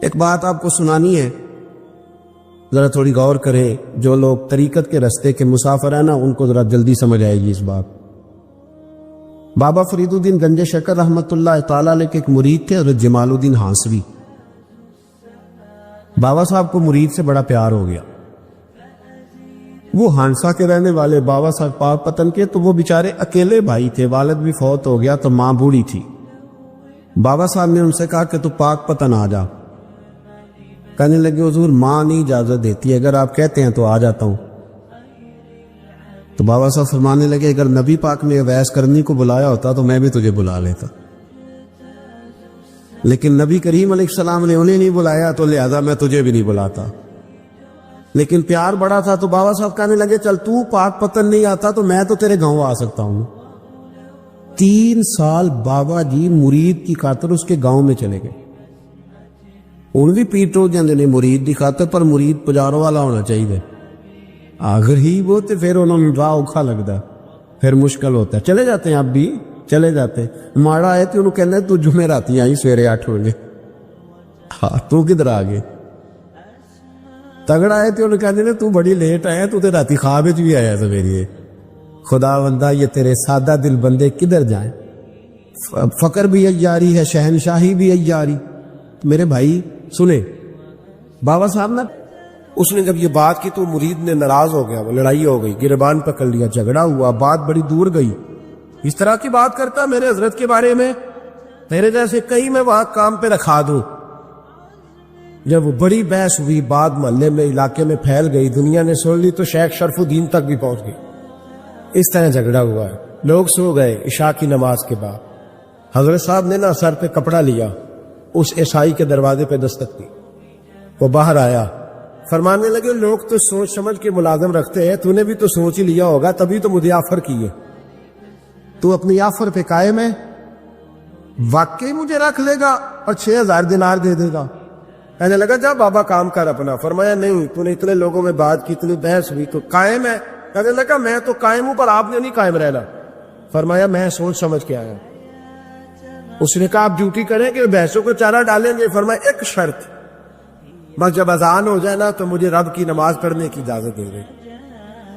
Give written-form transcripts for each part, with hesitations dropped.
ایک بات آپ کو سنانی ہے، ذرا تھوڑی غور کریں. جو لوگ طریقت کے رستے کے مسافر ہیں نا، ان کو ذرا جلدی سمجھ آئے گی اس بات. بابا فرید الدین گنج شکر رحمۃ اللہ تعالی علیہ کے ایک مرید تھے، حضرت جمال الدین ہانسوی. بابا صاحب کو مرید سے بڑا پیار ہو گیا. وہ ہانسا کے رہنے والے بابا صاحب پاک پتن کے، تو وہ بیچارے اکیلے بھائی تھے، والد بھی فوت ہو گیا تو ماں بوڑھی تھی. بابا صاحب نے ان سے کہا کہ تو پاک پتن آ جا. کہنے لگے حضور ماں نہیں اجازت دیتی، اگر آپ کہتے ہیں تو آ جاتا ہوں. تو بابا صاحب فرمانے لگے اگر نبی پاک نے اویس کرنی کو بلایا ہوتا تو میں بھی تجھے بلا لیتا، لیکن نبی کریم علیہ السلام نے انہیں نہیں بلایا تو لہذا میں تجھے بھی نہیں بلاتا. لیکن پیار بڑا تھا تو بابا صاحب کہنے لگے چل تو پاک پتن نہیں آتا تو میں تو تیرے گاؤں آ سکتا ہوں. 3 سال بابا جی مرید کی خاطر اس کے گاؤں میں چلے گئے. ان بھی پیٹو جاندے نے مرید کی خاطر، پر مرید پجاروں والا ہونا چاہیے. آخر ہی وہ تو پھر انہوں نے راہ اوکھا لگتا ہے، پھر مشکل ہوتا ہے. چلے جاتے ہیں اب بھی چلے جاتے ہیں. ماڑا ہے تو انہوں کہنا ہے تو جمعراتی آئی سویرے 8 بجے. ہاں تو کدھر آ گئے؟ تگڑا ہے تو انہوں کہنے نے تو بڑی لیٹ آیا، تو تے راتی خواب وچ بھی آیا سویرے. خدا بندہ یہ تیرے سادہ دل بندے کدھر جائیں؟ فقر بھی عیاری ہے، شہنشاہی بھی عیاری. میرے بھائی سنیں، بابا صاحب نا اس نے جب یہ بات کی تو مرید نے ناراض ہو گیا، وہ لڑائی ہو گئی، گربان پکڑ لیا، جھگڑا ہوا، بات بڑی دور گئی. اس طرح کی بات کرتا میرے حضرت کے بارے میں، میرے جیسے کئی میں وہاں کام پہ رکھا دوں. جب وہ بڑی بحث ہوئی، بات محلے میں علاقے میں پھیل گئی، دنیا نے سن لی تو شیخ شرف الدین تک بھی پہنچ گئی. اس طرح جھگڑا ہوا ہے. لوگ سو گئے عشاء کی نماز کے بعد. حضرت صاحب نے نا سر پہ کپڑا لیا، اس عیسائی کے دروازے پہ دستک دی. وہ باہر آیا، فرمانے لگے لوگ تو سوچ سمجھ کے ملازم رکھتے ہیں، تو نے بھی تو سوچ ہی لیا ہوگا تبھی تو مجھے آفر کی ہے. تو اپنی آفر پہ قائم ہے؟ واقعی مجھے رکھ لے گا اور 6000 دینار دے دے گا؟ کہنے لگا جا بابا کام کر اپنا. فرمایا نہیں، تو نے اتنے لوگوں میں بات کی، اتنی بحث ہوئی، تو قائم ہے؟ کہنے لگا میں تو قائم ہوں، پر آپ نے نہیں قائم رہنا. فرمایا میں سوچ سمجھ کے آیا. اس نے کہا آپ ڈیوٹی کریں کہ بحثوں کو چارہ ڈالیں گے؟ فرمایا ایک شرط، بس جب اذان ہو جائے نا تو مجھے رب کی نماز پڑھنے کی اجازت دے دے،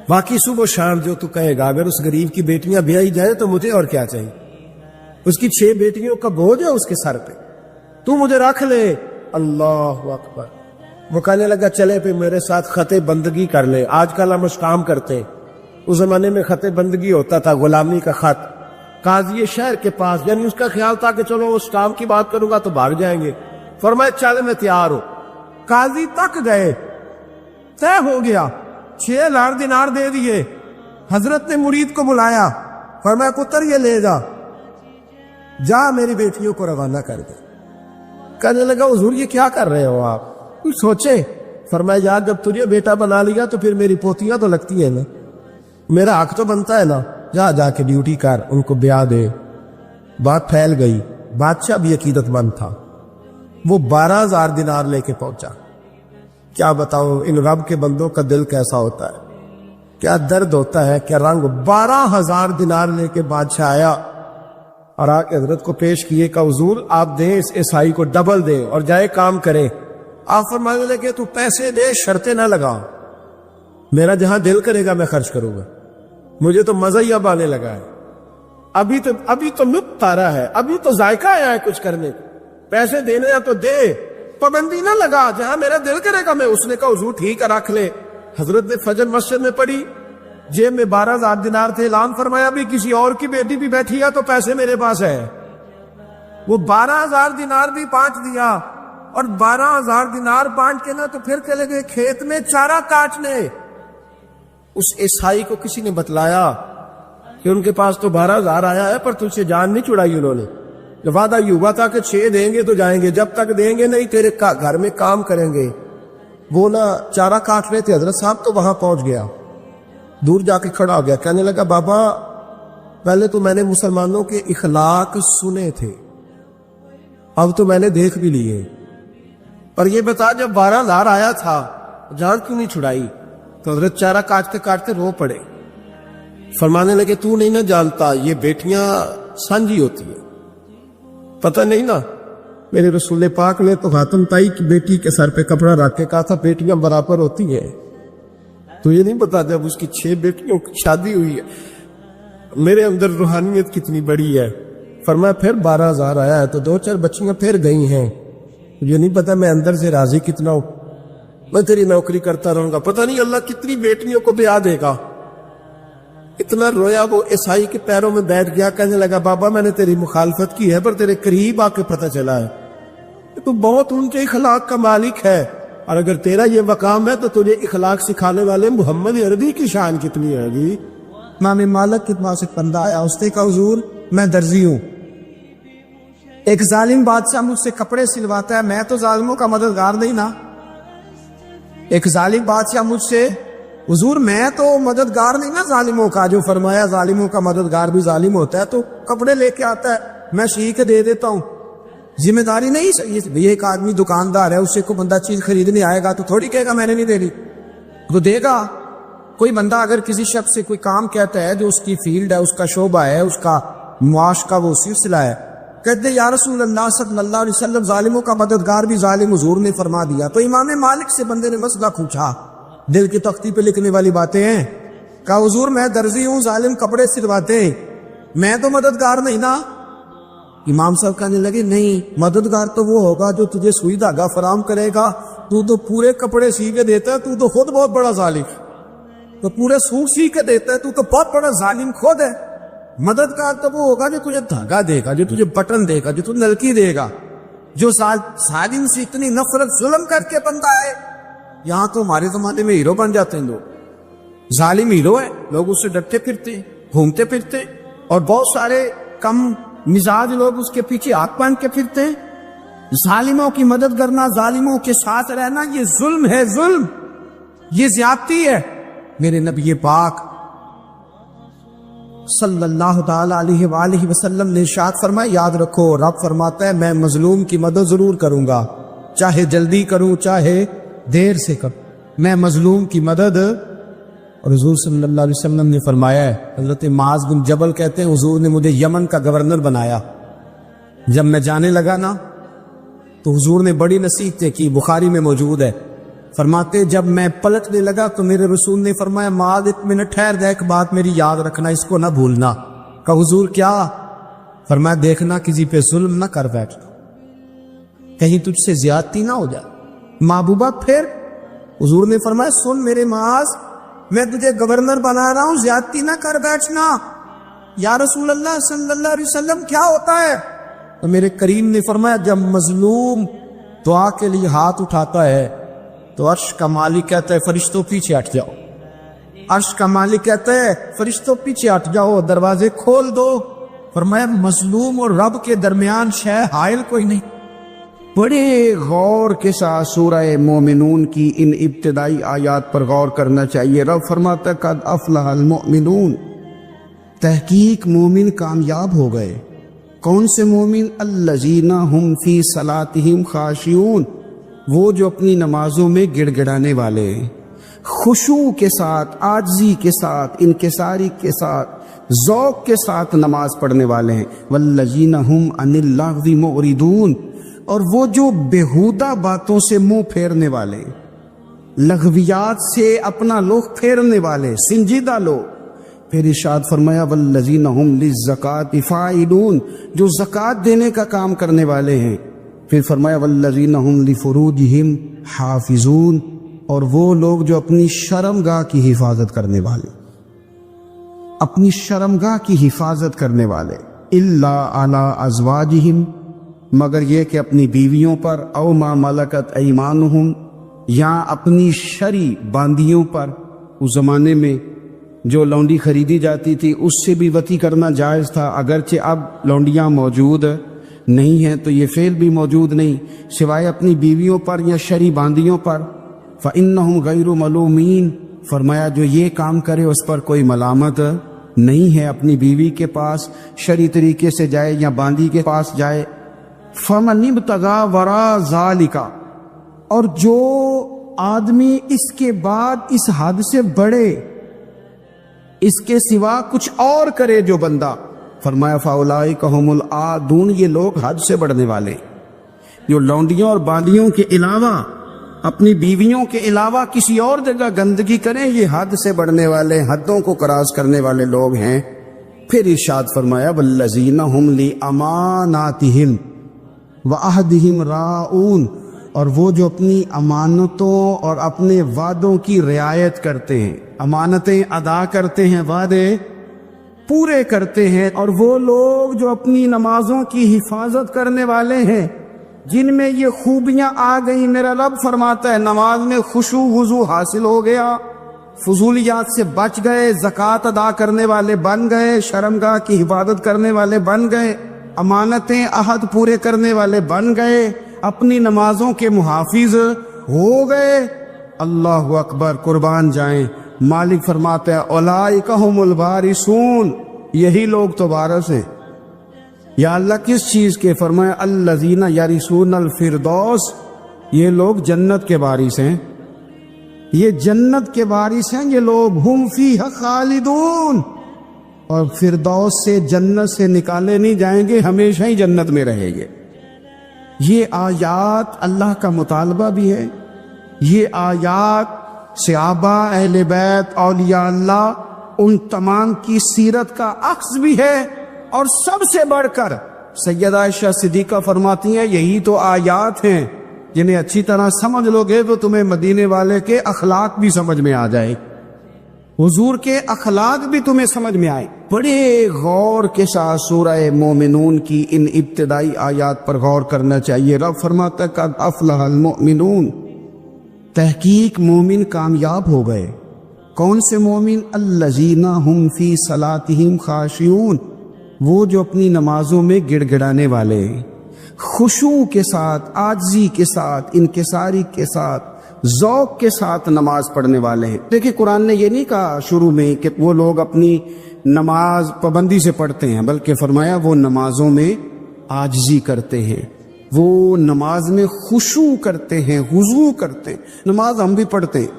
باقی صبح و شام جو تو کہے گا. اگر اس غریب کی بیٹیاں بیائی جائیں تو مجھے اور کیا چاہیے؟ اس کی 6 بیٹیوں کا بوجھ ہے اس کے سر پہ، تو مجھے رکھ لے. اللہ اکبر. وہ کہنے لگا چلے پہ میرے ساتھ خط بندگی کر لے. آج کل ہم اس کام کرتے، اس زمانے میں خط بندگی ہوتا تھا، غلامی کا خط. قاضی شہر کے پاس، یعنی اس کا خیال تھا کہ چلو اس کام کی بات کروں گا تو بھاگ جائیں گے. فرمایا چل میں تیار ہوں. قاضی تک گئے، طے ہو گیا، 6000 دینار دے دیے. حضرت نے مرید کو بلایا، فرمایا پتر یہ لے جا میری بیٹیوں کو روانہ کر دے. کہنے لگا حضور یہ کیا کر رہے ہو آپ؟ کچھ سوچے؟ فرمایا یار جب تجھے بیٹا بنا لیا تو پھر میری پوتیاں تو لگتی ہیں نا، میرا حق تو بنتا ہے نا. جا کے ڈیوٹی کر، ان کو بیاہ دے. بات پھیل گئی. بادشاہ بھی عقیدت مند تھا، وہ 12000 دینار لے کے پہنچا. کیا بتاؤں ان رب کے بندوں کا دل کیسا ہوتا ہے، کیا درد ہوتا ہے، کیا رنگ. 12000 دینار لے کے بادشاہ آیا اور آ کے حضرت کو پیش کیے کہ حضور آپ دیں اس عیسائی کو ڈبل دیں اور جائے کام کریں. آپ فرمانے لگے تو پیسے دے، شرطیں نہ لگا، میرا جہاں دل کرے گا میں خرچ کروں گا. مجھے تو مزہ ہی اب آنے لگا ہے، ابھی تو لطف آ رہا ہے، ابھی تو ذائقہ آیا ہے کچھ کرنے کو. پیسے دینے ہیں تو دے، پابندی نہ لگا، جہاں میرا دل کرے گا میں. اس نے کہا حضور ٹھیک ہے رکھ لے. حضرت نے فجر مسجد میں پڑھی، جیب میں 12000 دینار تھے. اعلان فرمایا بھی کسی اور کی بیٹی بھی بیٹھی ہے تو پیسے میرے پاس ہے. وہ 12000 دینار بھی بانٹ دیا، اور 12000 دینار بانٹ کے نا تو پھر چلے گئے کھیت میں چارہ کاٹنے. اس عیسائی کو کسی نے بتلایا کہ ان کے پاس تو 12000 آیا ہے پر تجھ سے جان نہیں چھڑائی. انہوں نے وعدہ یہ ہوا تھا کہ 6 دیں گے تو جائیں گے، جب تک دیں گے نہیں تیرے گھر میں کام کریں گے. وہ نا چارہ کاٹ رہے تھے. حضرت صاحب تو وہاں پہنچ گیا، دور جا کے کھڑا ہو گیا. کہنے لگا بابا پہلے تو میں نے مسلمانوں کے اخلاق سنے تھے، اب تو میں نے دیکھ بھی لیے، پر یہ بتا جب 12000 آیا تھا جان کیوں نہیں چھڑائی؟ تو حضرت چارہ کاٹتے کاٹتے رو پڑے. فرمانے لگے تو نہیں نہ جانتا یہ بیٹیاں سانجھی ہوتی ہیں، پتہ نہیں نا، میرے رسول پاک نے تو حاتم تائی کی بیٹی کے سر پہ کپڑا رکھ کے کہا تھا بیٹیاں برابر ہوتی ہیں. تو یہ نہیں پتا جب اس کی 6 بیٹیوں کی شادی ہوئی ہے میرے اندر روحانیت کتنی بڑی ہے. فرمایا پھر 12,000 آیا ہے تو 2-4 بچیاں پھر گئی ہیں. یہ نہیں پتا میں اندر سے راضی کتنا ہوں. میں تیری نوکری کرتا رہوں گا, پتہ نہیں اللہ کتنی بیٹیوں کو بیاہ دے گا. اتنا رویا وہ عیسائی کے پیروں میں بیٹھ گیا, کہنے لگا بابا میں نے تیری مخالفت کی ہے پر تیرے قریب آ کے پتہ چلا ہے تو بہت اونچے اخلاق کا مالک ہے, اور اگر تیرا یہ مقام ہے تو تجھے اخلاق سکھانے والے محمد عربی کی شان کتنی ہے گی. امام مالک کے پاس ایک بندہ آیا, اس نے کہا حضور میں درزی ہوں, ایک ظالم بادشاہ مجھ سے کپڑے سلواتا ہے, میں تو ظالموں کا مددگار نہیں نا. ایک ظالم بادشاہ مجھ سے, حضور میں تو مددگار نہیں نا ظالموں کا, جو فرمایا ظالموں کا مددگار بھی ظالم ہوتا ہے, تو کپڑے لے کے آتا ہے میں سی کے دے دیتا ہوں, ذمہ داری نہیں. یہ ایک آدمی دکاندار ہے, اس سے کوئی بندہ چیز خریدنے آئے گا تو تھوڑی کہے گا میں نے نہیں دے دی, تو دے گا. کوئی بندہ اگر کسی شخص سے کوئی کام کہتا ہے جو اس کی فیلڈ ہے, اس کا شعبہ ہے, اس کا معاش کا وہ سلسلہ ہے, کہتے یا رسول اللہ صلی اللہ علیہ وسلم ظالموں کا مددگار بھی ظالم حضور نے فرما دیا. تو امام مالک سے بندے نے مسئلہ پوچھا, دل کی تختی پہ لکھنے والی باتیں ہیں. کہا حضور میں درزی ہوں, ظالم کپڑے سلواتے, میں تو مددگار نہیں نا. امام صاحب کہنے لگے نہیں, مددگار تو وہ ہوگا جو تجھے سوئی دھاگا فراہم کرے گا, تو پورے کپڑے سی کے دیتا ہے, تو خود بہت بڑا ظالم, تو پورے سوٹ سی کے دیتا ہے, تو بہت بڑا ظالم خود ہے. مددگار تو وہ ہوگا جو تجھے دھاگا دے گا, جو تجھے بٹن دے گا, جو تجھے نلکی دے گا. جو ظالم سے اتنی نفرت ظلم کر کے بندہ ہے, یہاں تو ہمارے زمانے میں ہیرو بن جاتے ہیں لوگ. ظالم ہیرو ہے, لوگ اس سے ڈرتے پھرتے گھومتے پھرتے, اور بہت سارے کم مزاج لوگ اس کے پیچھے ہاتھ باندھ کے پھرتے. ظالموں کی مدد کرنا, ظالموں کے ساتھ رہنا, یہ ظلم ہے, ظلم, یہ زیادتی ہے. میرے نبی پاک صلی اللہ تعالی علیہ وآلہ وسلم نے ارشاد فرمایا, یاد رکھو رب فرماتا ہے میں مظلوم کی مدد ضرور کروں گا, چاہے جلدی کروں چاہے دیر سے کروں, میں مظلوم کی مدد. اور حضور صلی اللہ علیہ وسلم نے فرمایا ہے, حضرت معاذ بن جبل کہتے ہیں حضور نے مجھے یمن کا گورنر بنایا. جب میں جانے لگا نا تو حضور نے بڑی نصیحتیں کی, بخاری میں موجود ہے. فرماتے جب میں پلٹنے لگا تو میرے رسول نے فرمایا معاذ ایک منٹ ٹھہر جا, ایک بات میری یاد رکھنا, اس کو نہ بھولنا. کہ حضور کیا؟ فرمایا دیکھنا کسی پہ ظلم نہ کر بیٹھنا, کہیں تجھ سے زیادتی نہ ہو جائے. محبوبہ پھر حضور نے فرمایا سن میرے معاذ, میں تجھے گورنر بنا رہا ہوں, زیادتی نہ کر بیٹھنا. یا رسول اللہ صلی اللہ علیہ وسلم کیا ہوتا ہے؟ تو میرے کریم نے فرمایا جب مظلوم دعا کے لیے ہاتھ اٹھاتا ہے تو عرش کا مالک کہتا ہے فرشتوں پیچھے ہٹ جاؤ. عرش کا مالک کہتا ہے فرشتوں پیچھے ہٹ جاؤ, دروازے کھول دو. فرمایا مظلوم اور رب کے درمیان شے حائل کوئی نہیں. بڑے غور کے ساتھ سورہ مومنون کی ان ابتدائی آیات پر غور کرنا چاہیے. رب فرماتا ہے قد افلح المؤمنون, تحقیق مومن کامیاب ہو گئے. کون سے مومن؟ الذین ہم فی صلاتہم خاشعون, وہ جو اپنی نمازوں میں گڑ گڑانے والے, خشوع کے ساتھ, عاجزی کے ساتھ, انکساری کے ساتھ, ذوق کے ساتھ نماز پڑھنے والے ہیں. والذین ہم عن اللغو معرضون, اور وہ جو بیہودہ باتوں سے منہ پھیرنے والے, لغویات سے اپنا رخ پھیرنے والے, سنجیدہ لوگ. پھر ارشاد فرمایا والذین ہم للزکاۃ فاعلون, جو زکوٰۃ دینے کا کام کرنے والے ہیں. پھر فرمایا والذین ہم لفروجہم حافظون, اور وہ لوگ جو اپنی شرمگاہ کی حفاظت کرنے والے, اپنی شرمگاہ کی حفاظت کرنے والے. الا علی ازواجہم, مگر یہ کہ اپنی بیویوں پر, او ما ملکت ایمانہم, یا اپنی شرعی باندیوں پر. اس زمانے میں جو لونڈی خریدی جاتی تھی اس سے بھی وطی کرنا جائز تھا, اگرچہ اب لونڈیاں موجود نہیں ہیں تو یہ فعل بھی موجود نہیں, سوائے اپنی بیویوں پر یا شرعی باندیوں پر. فإنہم غیر ملومین, فرمایا جو یہ کام کرے اس پر کوئی ملامت نہیں ہے. اپنی بیوی کے پاس شرعی طریقے سے جائے یا باندی کے پاس جائے. فمن ابتغى وراء ذلك, اور جو آدمی اس کے بعد اس حد سے بڑھے, اس کے سوا کچھ اور کرے جو بندہ, فرمایا فاولئک ھم العادون, یہ لوگ حد سے بڑھنے والے. جو لونڈیوں اور بالیوں کے علاوہ اپنی بیویوں کے علاوہ کسی اور جگہ گندگی کریں، یہ حد سے بڑھنے والے، حدوں کو کراس کرنے والے لوگ ہیں۔ پھر ارشاد فرمایا والذین ہم لاماناتہم وعہدہم راعون، اور وہ جو اپنی امانتوں اور اپنے وعدوں کی رعایت کرتے ہیں، امانتیں ادا کرتے ہیں، وعدے پورے کرتے ہیں، اور وہ لوگ جو اپنی نمازوں کی حفاظت کرنے والے ہیں، جن میں یہ خوبیاں آ گئیں۔ میرا رب فرماتا ہے نماز میں خشوع وضو حاصل ہو گیا، فضولیات سے بچ گئے، زکوٰۃ ادا کرنے والے بن گئے، شرمگاہ کی حفاظت کرنے والے بن گئے، امانتیں عہد پورے کرنے والے بن گئے، اپنی نمازوں کے محافظ ہو گئے۔ اللہ اکبر، قربان جائیں۔ مالک فرماتا ہے اولئک ھم الوارثون، یہی لوگ تو وارث ہیں۔ یا اللہ کس چیز کے؟ فرمایا الذین یرثون الفردوس، یہ لوگ جنت کے وارث ہیں، یہ جنت کے وارث ہیں یہ لوگ، ہم فیہا خالدون، اور فردوس سے، جنت سے نکالے نہیں جائیں گے، ہمیشہ ہی جنت میں رہیں گے۔ یہ آیات اللہ کا مطالبہ بھی ہے، یہ آیات صحابہ، اہل بیت، اولیاء اللہ، ان تمام کی سیرت کا عکس بھی ہے۔ اور سب سے بڑھ کر سیدہ عائشہ صدیقہ فرماتی ہیں یہی تو آیات ہیں جنہیں اچھی طرح سمجھ لو گے تو تمہیں مدینے والے کے اخلاق بھی سمجھ میں آ جائے، حضور کے اخلاق بھی تمہیں سمجھ میں آئے۔ بڑے غور کے ساتھ سورہ مومنون کی ان ابتدائی آیات پر غور کرنا چاہیے۔ رب فرماتا ہے قد افلح المؤمنون، تحقیق مومن کامیاب ہو گئے۔ کون سے مومن؟ الذین ہم فی صلاتہم خاشعون، وہ جو اپنی نمازوں میں گڑ گڑانے والے ہیں، خشوع کے ساتھ، عاجزی کے ساتھ، انکساری کے ساتھ، ذوق کے ساتھ نماز پڑھنے والے ہیں۔ دیکھیں قرآن نے یہ نہیں کہا شروع میں کہ وہ لوگ اپنی نماز پابندی سے پڑھتے ہیں، بلکہ فرمایا وہ نمازوں میں عاجزی کرتے ہیں، وہ نماز میں خشوع کرتے ہیں، خضوع کرتے ہیں۔ نماز ہم بھی پڑھتے ہیں،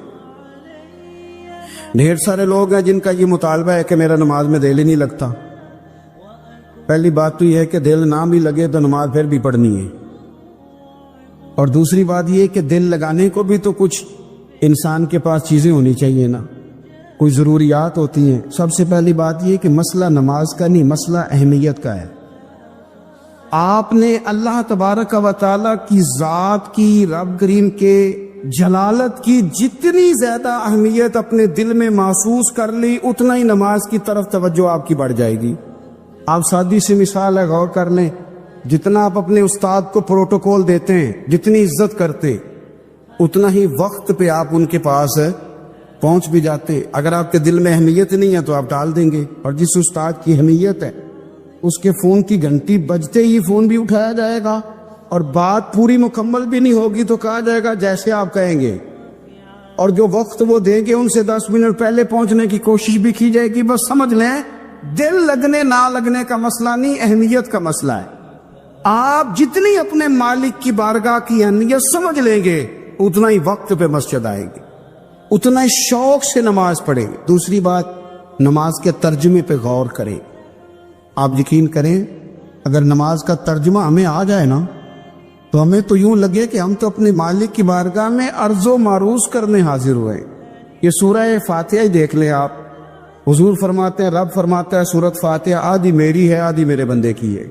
ڈھیر سارے لوگ ہیں جن کا یہ مطالبہ ہے کہ میرا نماز میں دل ہی نہیں لگتا۔ پہلی بات تو یہ ہے کہ دل نہ بھی لگے تو نماز پھر بھی پڑھنی ہے، اور دوسری بات یہ کہ دل لگانے کو بھی تو کچھ انسان کے پاس چیزیں ہونی چاہیے نا، کوئی ضروریات ہوتی ہیں۔ سب سے پہلی بات یہ کہ مسئلہ نماز کا نہیں، مسئلہ اہمیت کا ہے۔ آپ نے اللہ تبارک و تعالیٰ کی ذات کی، رب کریم کے جلالت کی جتنی زیادہ اہمیت اپنے دل میں محسوس کر لی، اتنا ہی نماز کی طرف توجہ آپ کی بڑھ جائے گی۔ آپ سادی سی مثال ہے، غور کر لیں، جتنا آپ اپنے استاد کو پروٹوکول دیتے ہیں، جتنی عزت کرتے، اتنا ہی وقت پہ آپ ان کے پاس پہنچ بھی جاتے۔ اگر آپ کے دل میں اہمیت نہیں ہے تو آپ ٹال دیں گے، اور جس استاد کی اہمیت ہے اس کے فون کی گھنٹی بجتے ہی فون بھی اٹھایا جائے گا، اور بات پوری مکمل بھی نہیں ہوگی تو کہا جائے گا جیسے آپ کہیں گے، اور جو وقت وہ دیں گے ان سے 10 منٹ پہلے پہنچنے کی کوشش بھی کی جائے گی۔ بس سمجھ لیں دل لگنے نہ لگنے کا مسئلہ نہیں، اہمیت کا مسئلہ ہے۔ آپ جتنی اپنے مالک کی بارگاہ کی اہمیت سمجھ لیں گے، اتنا ہی وقت پہ مسجد آئے گی، اتنا ہی شوق سے نماز پڑھیں گے۔ دوسری بات، نماز کے ترجمے پہ غور کریں۔ آپ یقین کریں اگر نماز کا ترجمہ ہمیں آ جائے نا تو ہمیں تو یوں لگے کہ ہم تو اپنے مالک کی بارگاہ میں عرض و معروض کرنے حاضر ہوئے۔ یہ سورہ فاتحہ ہی دیکھ لیں آپ، حضور فرماتے ہیں، رب فرماتا ہے سورۃ فاتحہ آدھی میری ہے آدھی میرے بندے کی ہے۔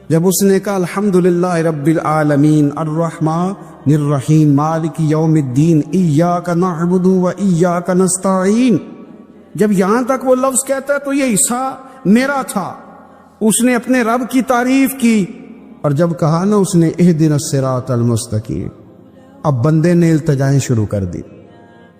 جب اس نے کہا الحمدللہ رب العالمین الرحمن الرحیم مالک یوم الدین ایاک نعبد و ایاک نستعین، جب یہاں تک وہ لفظ کہتا ہے تو یہ حصہ میرا تھا، اس نے اپنے رب کی تعریف کی، اور جب کہا نا اس نے اہدنا الصراط المستقیم، اب بندے نے التجائیں شروع کر دی۔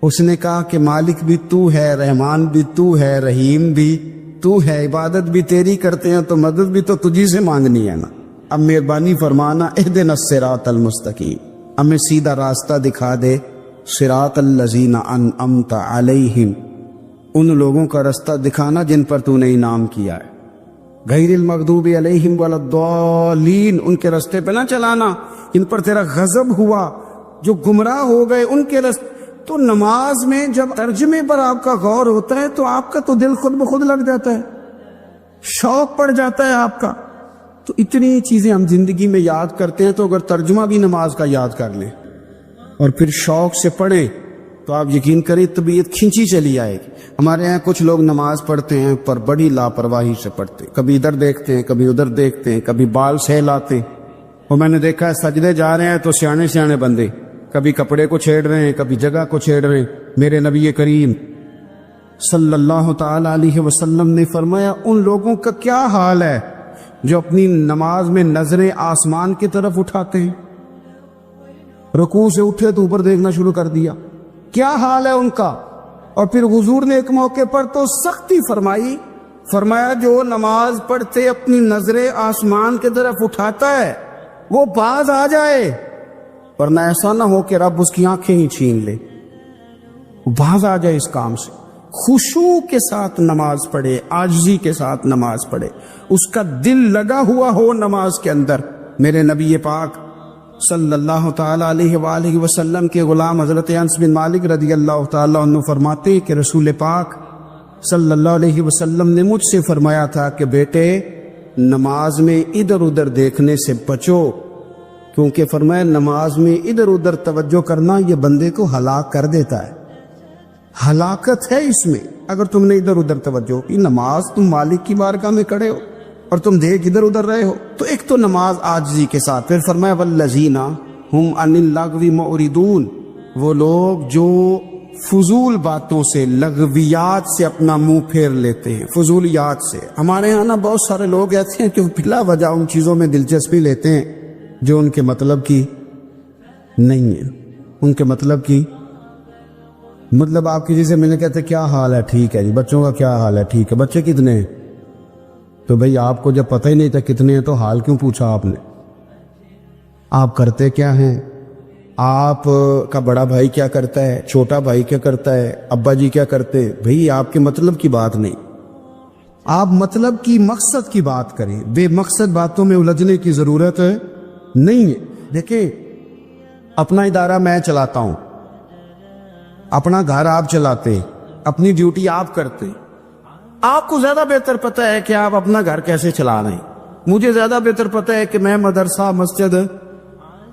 اس نے کہا کہ مالک بھی تو ہے، رحمان بھی تو ہے، رحیم بھی تو ہے، عبادت بھی تیری کرتے ہیں تو مدد بھی تو تجھی سے مانگنی ہے نا، اب مہربانی فرمانا اہدنا الصراط المستقیم، ہمیں سیدھا راستہ دکھا دے، صراط الذین انعمت علیہم، ان لوگوں کا راستہ دکھانا جن پر تو نے انعام کیا ہے، غیر المغضوب علیہم ولا الضالین، ان کے راستے پہ نہ چلانا جن پر تیرا غضب ہوا، جو گمراہ ہو گئے ان کے راستے۔ تو نماز میں جب ترجمے پر آپ کا غور ہوتا ہے تو آپ کا تو دل خود بخود لگ جاتا ہے، شوق پڑ جاتا ہے آپ کا۔ تو اتنی چیزیں ہم زندگی میں یاد کرتے ہیں، تو اگر ترجمہ بھی نماز کا یاد کر لیں اور پھر شوق سے پڑھیں تو آپ یقین کریں طبیعت کھینچی چلی آئے گی۔ ہمارے یہاں کچھ لوگ نماز پڑھتے ہیں پر بڑی لاپرواہی سے پڑھتے ہیں، کبھی ادھر دیکھتے ہیں، کبھی ادھر دیکھتے ہیں، کبھی بال سہلاتے ہیں۔ اور میں نے دیکھا ہے سجدے جا رہے ہیں تو سیانے سیانے بندے کبھی کپڑے کو چھیڑ رہے ہیں، کبھی جگہ کو چھیڑ رہے ہیں۔ میرے نبی کریم صلی اللہ تعالی علیہ وسلم نے فرمایا ان لوگوں کا کیا حال ہے جو اپنی نماز میں نظریں آسمان کی طرف اٹھاتے ہیں، رکوع سے اٹھے تو اوپر دیکھنا شروع کر دیا، کیا حال ہے ان کا۔ اور پھر حضور نے ایک موقع پر تو سختی فرمائی، فرمایا جو نماز پڑھتے اپنی نظریں آسمان کی طرف اٹھاتا ہے وہ باز آ جائے، ورنہ ایسا نہ ہو کہ رب اس کی آنکھیں ہی چھین لے، باز آ جائے اس کام سے۔ خشوع کے ساتھ نماز پڑھے، عاجزی کے ساتھ نماز پڑھے، اس کا دل لگا ہوا ہو نماز کے اندر۔ میرے نبی پاک صلی اللہ تعالی علیہ وآلہ وسلم کے غلام حضرت انس بن مالک رضی اللہ تعالی عنہ فرماتے کہ رسول پاک صلی اللہ علیہ وسلم نے مجھ سے فرمایا تھا کہ بیٹے نماز میں ادھر ادھر دیکھنے سے بچو، کیونکہ فرمایا نماز میں ادھر ادھر توجہ کرنا یہ بندے کو ہلاک کر دیتا ہے، ہلاکت ہے اس میں۔ اگر تم نے ادھر ادھر توجہ کی، نماز تم مالک کی بارگاہ میں کھڑے ہو اور تم دیکھ ادھر ادھر رہے ہو، تو ایک تو نماز عاجزی کے ساتھ۔ پھر فرمایا والذین ہم عن اللغو معرضون، وہ لوگ جو فضول باتوں سے، لغویات سے اپنا منہ پھیر لیتے ہیں، فضولیات سے۔ ہمارے یہاں نا بہت سارے لوگ ایسے ہیں کہ بلا وجہ ان چیزوں میں دلچسپی لیتے ہیں جو ان کے مطلب کی نہیں ہے، ان کے مطلب کی مطلب آپ کسی سے ملنے کہتے کیا حال ہے، ٹھیک ہے جی، بچوں کا کیا حال ہے، ٹھیک ہے، بچے کتنے ہیں؟ تو بھئی آپ کو جب پتہ ہی نہیں تھا کتنے ہیں تو حال کیوں پوچھا آپ نے؟ آپ کرتے کیا ہیں؟ آپ کا بڑا بھائی کیا کرتا ہے، چھوٹا بھائی کیا کرتا ہے، ابا جی کیا کرتے؟ بھئی آپ کے مطلب کی بات نہیں، آپ مطلب کی مقصد کی بات کریں، بے مقصد باتوں میں الجھنے کی ضرورت نہیں ہے۔ دیکھیں اپنا ادارہ میں چلاتا ہوں، اپنا گھر آپ چلاتے، اپنی ڈیوٹی آپ کرتے، آپ کو زیادہ بہتر پتہ ہے کہ آپ اپنا گھر کیسے چلا رہے ہیں، مجھے زیادہ بہتر پتہ ہے کہ میں مدرسہ مسجد،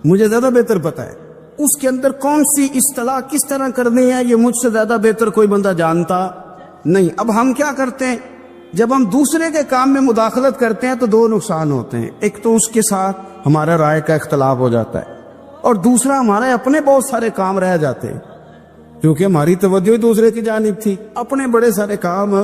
مجھے زیادہ بہتر پتہ ہے اس کے اندر کون سی اصطلاح کس طرح کرنی ہے، یہ مجھ سے زیادہ بہتر کوئی بندہ جانتا نہیں۔ اب ہم کیا کرتے ہیں، جب ہم دوسرے کے کام میں مداخلت کرتے ہیں تو دو نقصان ہوتے ہیں، ایک تو اس کے ساتھ ہمارا رائے کا اختلاف ہو جاتا ہے، اور دوسرا ہمارے اپنے بہت سارے کام رہ جاتے ہیں، کیونکہ ہماری توجہ ہی دوسرے کی جانب تھی، اپنے بڑے سارے کام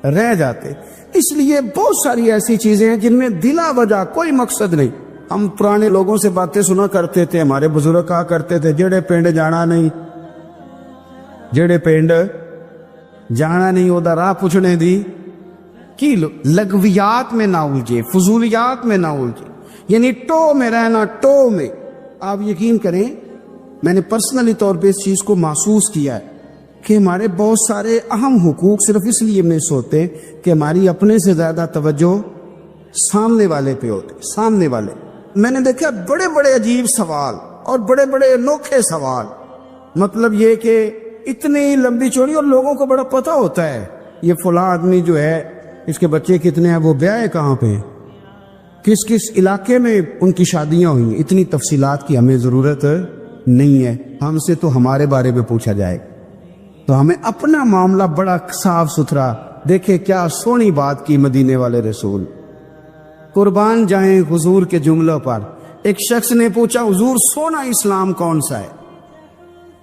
رہ جاتے۔ اس لیے بہت ساری ایسی چیزیں ہیں جن میں بلا وجہ کوئی مقصد نہیں۔ ہم پرانے لوگوں سے باتیں سنا کرتے تھے، ہمارے بزرگ کہا کرتے تھے جڑے پنڈ جانا نہیں، جڑے پنڈ جانا نہیں اودا راہ پوچھنے دی کی لغویات میں نہ الجھے، فضولیات میں نہ الجھے، یعنی ٹو میں رہنا، ٹو میں۔ آپ یقین کریں میں نے پرسنلی طور پہ اس چیز کو محسوس کیا ہے کہ ہمارے بہت سارے اہم حقوق صرف اس لیے مس ہوتے کہ ہماری اپنے سے زیادہ توجہ سامنے والے پہ ہوتے، سامنے والے۔ میں نے دیکھا بڑے بڑے عجیب سوال اور بڑے بڑے انوکھے سوال، مطلب یہ کہ اتنی لمبی چوڑی، اور لوگوں کو بڑا پتہ ہوتا ہے یہ فلاں آدمی جو ہے اس کے بچے کتنے ہیں، وہ بیاہ کہاں پہ ہیں، کس کس علاقے میں ان کی شادیاں ہوئی، اتنی تفصیلات کی ہمیں ضرورت نہیں ہے۔ ہم سے تو ہمارے بارے میں پوچھا جائے تو ہمیں اپنا معاملہ بڑا صاف ستھرا۔ دیکھیں کیا سونی بات کی مدینے والے رسول، قربان جائیں حضور کے جملوں پر۔ ایک شخص نے پوچھا حضور سونا اسلام کون سا ہے،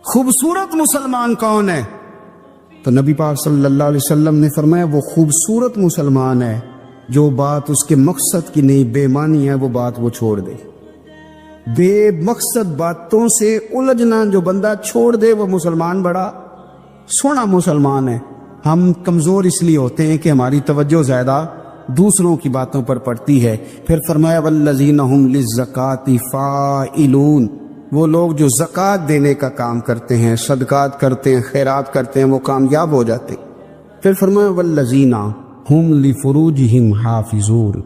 خوبصورت مسلمان کون ہے؟ تو نبی پاک صلی اللہ علیہ وسلم نے فرمایا وہ خوبصورت مسلمان ہے جو بات اس کے مقصد کی نہیں، بے معنی ہے، وہ بات وہ چھوڑ دے۔ بے مقصد باتوں سے الجھنا جو بندہ چھوڑ دے وہ مسلمان بڑا سونا مسلمان ہے۔ ہم کمزور اس لیے ہوتے ہیں کہ ہماری توجہ زیادہ دوسروں کی باتوں پر پڑتی ہے۔ پھر فرمایا والذین ھم للزکاۃ فاعلون، وہ لوگ جو زکوٰۃ دینے کا کام کرتے ہیں، صدقات کرتے ہیں، خیرات کرتے ہیں، وہ کامیاب ہو جاتے ہیں۔ پھر فرمایا والذین ھم لفروجہم حافظون،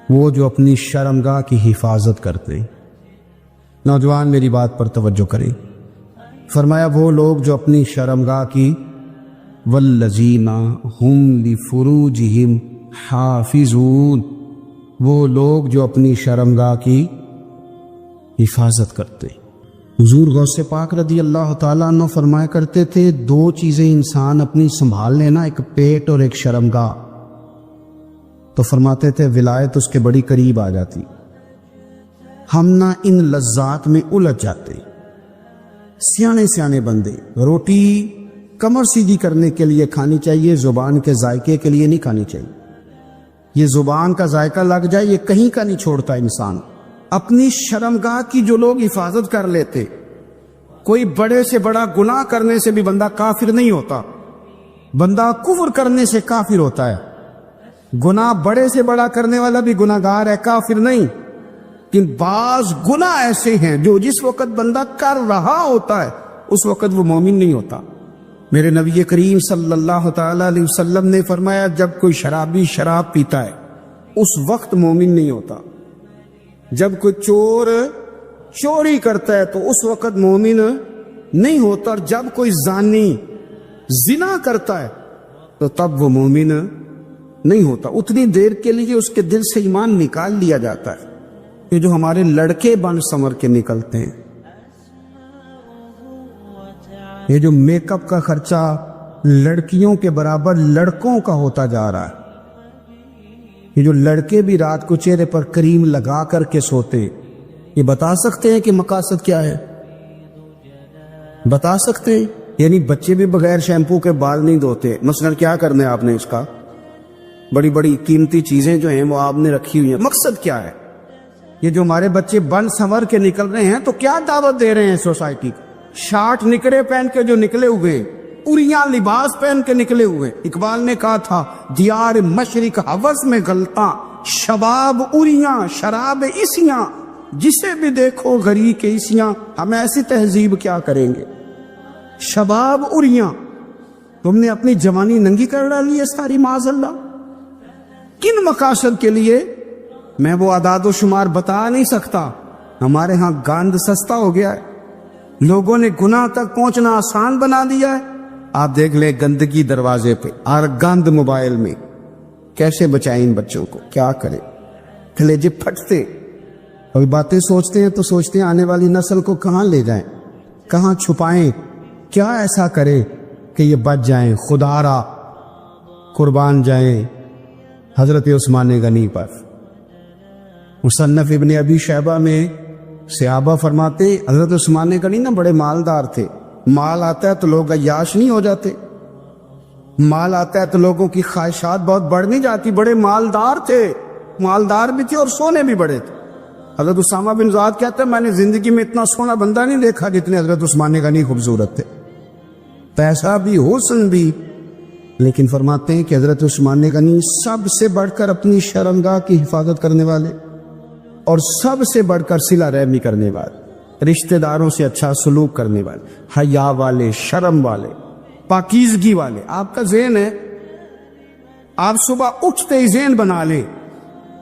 وہ جو اپنی شرمگاہ کی حفاظت کرتے ہیں۔ نوجوان میری بات پر توجہ کریں، فرمایا وہ لوگ جو اپنی شرمگاہ کی، والذین ھم لفروجہم حافظون، وہ لوگ جو اپنی شرمگاہ کی حفاظت کرتے. حضور غوث پاک رضی اللہ تعالیٰ عنہ فرمایا کرتے تھے 2 چیزیں انسان اپنی سنبھال لینا، ایک پیٹ اور ایک شرمگاہ. تو فرماتے تھے ولایت اس کے بڑی قریب آ جاتی. ہم نہ ان لذات میں الجھ جاتے. سیانے بندے روٹی کمر سیدھی کرنے کے لیے کھانی چاہیے، زبان کے ذائقے کے لیے نہیں کھانی چاہیے. یہ زبان کا ذائقہ لگ جائے یہ کہیں کا نہیں چھوڑتا انسان. اپنی شرمگاہ کی جو لوگ حفاظت کر لیتے، کوئی بڑے سے بڑا گناہ کرنے سے بھی بندہ کافر نہیں ہوتا، بندہ کفر کرنے سے کافر ہوتا ہے. گناہ بڑے سے بڑا کرنے والا بھی گناہگار ہے، کافر نہیں. لیکن بعض گناہ ایسے ہیں جو جس وقت بندہ کر رہا ہوتا ہے اس وقت وہ مومن نہیں ہوتا. میرے نبی کریم صلی اللہ تعالی علیہ وسلم نے فرمایا جب کوئی شرابی شراب پیتا ہے اس وقت مومن نہیں ہوتا. جب کوئی چور چوری کرتا ہے تو اس وقت مومن نہیں ہوتا. اور جب کوئی زانی زنا کرتا ہے تو تب وہ مومن نہیں ہوتا. اتنی دیر کے لیے اس کے دل سے ایمان نکال لیا جاتا ہے. یہ جو ہمارے لڑکے بن سمر کے نکلتے ہیں، یہ جو میک اپ کا خرچہ لڑکیوں کے برابر لڑکوں کا ہوتا جا رہا ہے، یہ جو لڑکے بھی رات کو چہرے پر کریم لگا کر کے سوتے، یہ بتا سکتے ہیں کہ مقاصد کیا ہے؟ بتا سکتے ہیں؟ یعنی بچے بھی بغیر شیمپو کے بال نہیں دھوتے. مثلا کیا کرنا ہے آپ نے اس کا؟ بڑی بڑی قیمتی چیزیں جو ہیں وہ آپ نے رکھی ہوئی ہیں، مقصد کیا ہے؟ یہ جو ہمارے بچے بن سنور کے نکل رہے ہیں تو کیا دعوت دے رہے ہیں سوسائٹی کو؟ شارٹ نکرے پہن کے جو نکلے ہوئے، اریاں لباس پہن کے نکلے ہوئے. اقبال نے کہا تھا دیار مشرق حوث میں غلطاں، شباب اریاں شراب اسیاں، جسے بھی دیکھو غری کے اسیاں. ہم ایسی تہذیب کیا کریں گے؟ شباب اریاں، تم نے اپنی جوانی ننگی کر ڈالی ہے ساری معاذ اللہ. کن مقاصد کے لیے؟ میں وہ اعداد و شمار بتا نہیں سکتا. ہمارے ہاں گاند سستا ہو گیا ہے، لوگوں نے گناہ تک پہنچنا آسان بنا دیا ہے. آپ دیکھ لیں گندگی دروازے پہ اور گند موبائل میں. کیسے بچائیں ان بچوں کو؟ کیا کریں؟ کلیجے پھٹتے. ابھی باتیں سوچتے ہیں تو سوچتے ہیں آنے والی نسل کو کہاں لے جائیں، کہاں چھپائیں، کیا ایسا کرے کہ یہ بچ جائیں. خدا را قربان جائیں حضرت عثمان غنی پر. مصنف ابن ابی شیبہ میں صحابہ فرماتے حضرت عثمان غنی نا بڑے مالدار تھے. مال آتا ہے تو لوگ عیاش نہیں ہو جاتے، مال آتا ہے تو لوگوں کی خواہشات بہت بڑھ نہیں جاتی. بڑے مالدار تھے، مالدار بھی تھے اور سونے بھی بڑے تھے. حضرت اسامہ بن زید کہتے ہیں میں نے زندگی میں اتنا سونا بندہ نہیں دیکھا جتنے حضرت عثمان غنی خوبصورت تھے. پیسہ بھی حسن بھی، لیکن فرماتے ہیں کہ حضرت عثمان غنی سب سے بڑھ کر اپنی شرمگاہ کی حفاظت کرنے والے اور سب سے بڑھ کر صلہ رحمی کرنے والے، رشتہ داروں سے اچھا سلوک کرنے والے، حیا والے، شرم والے، پاکیزگی والے. آپ کا ذہن ہے، آپ صبح اٹھتے ہی ذہن بنا لیں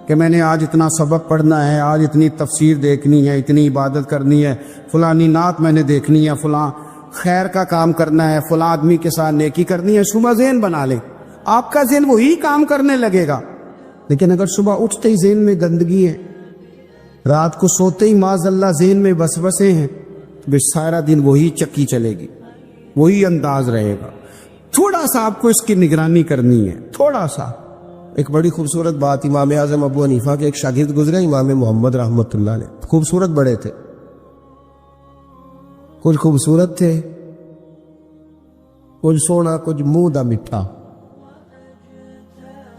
کہ میں نے آج اتنا سبق پڑھنا ہے، آج اتنی تفسیر دیکھنی ہے، اتنی عبادت کرنی ہے، فلانی نعت میں نے دیکھنی ہے، فلاں خیر کا کام کرنا ہے، فلاں آدمی کے ساتھ نیکی کرنی ہے. صبح ذہن بنا لیں، آپ کا ذہن وہی کام کرنے لگے گا. لیکن اگر صبح اٹھتے ہی ذہن میں گندگی ہے، رات کو سوتے ہی معاذ اللہ ذہن میں وسوسے ہیں، تو سارا دن وہی چکی چلے گی، وہی انداز رہے گا. تھوڑا سا آپ کو اس کی نگرانی کرنی ہے، تھوڑا سا. ایک بڑی خوبصورت بات امام اعظم ابو حنیفہ کے ایک شاگرد گزرے امام محمد رحمۃ اللہ علیہ. خوبصورت بڑے تھے، کچھ خوبصورت تھے، کچھ سونا، کچھ منہ دا میٹھا.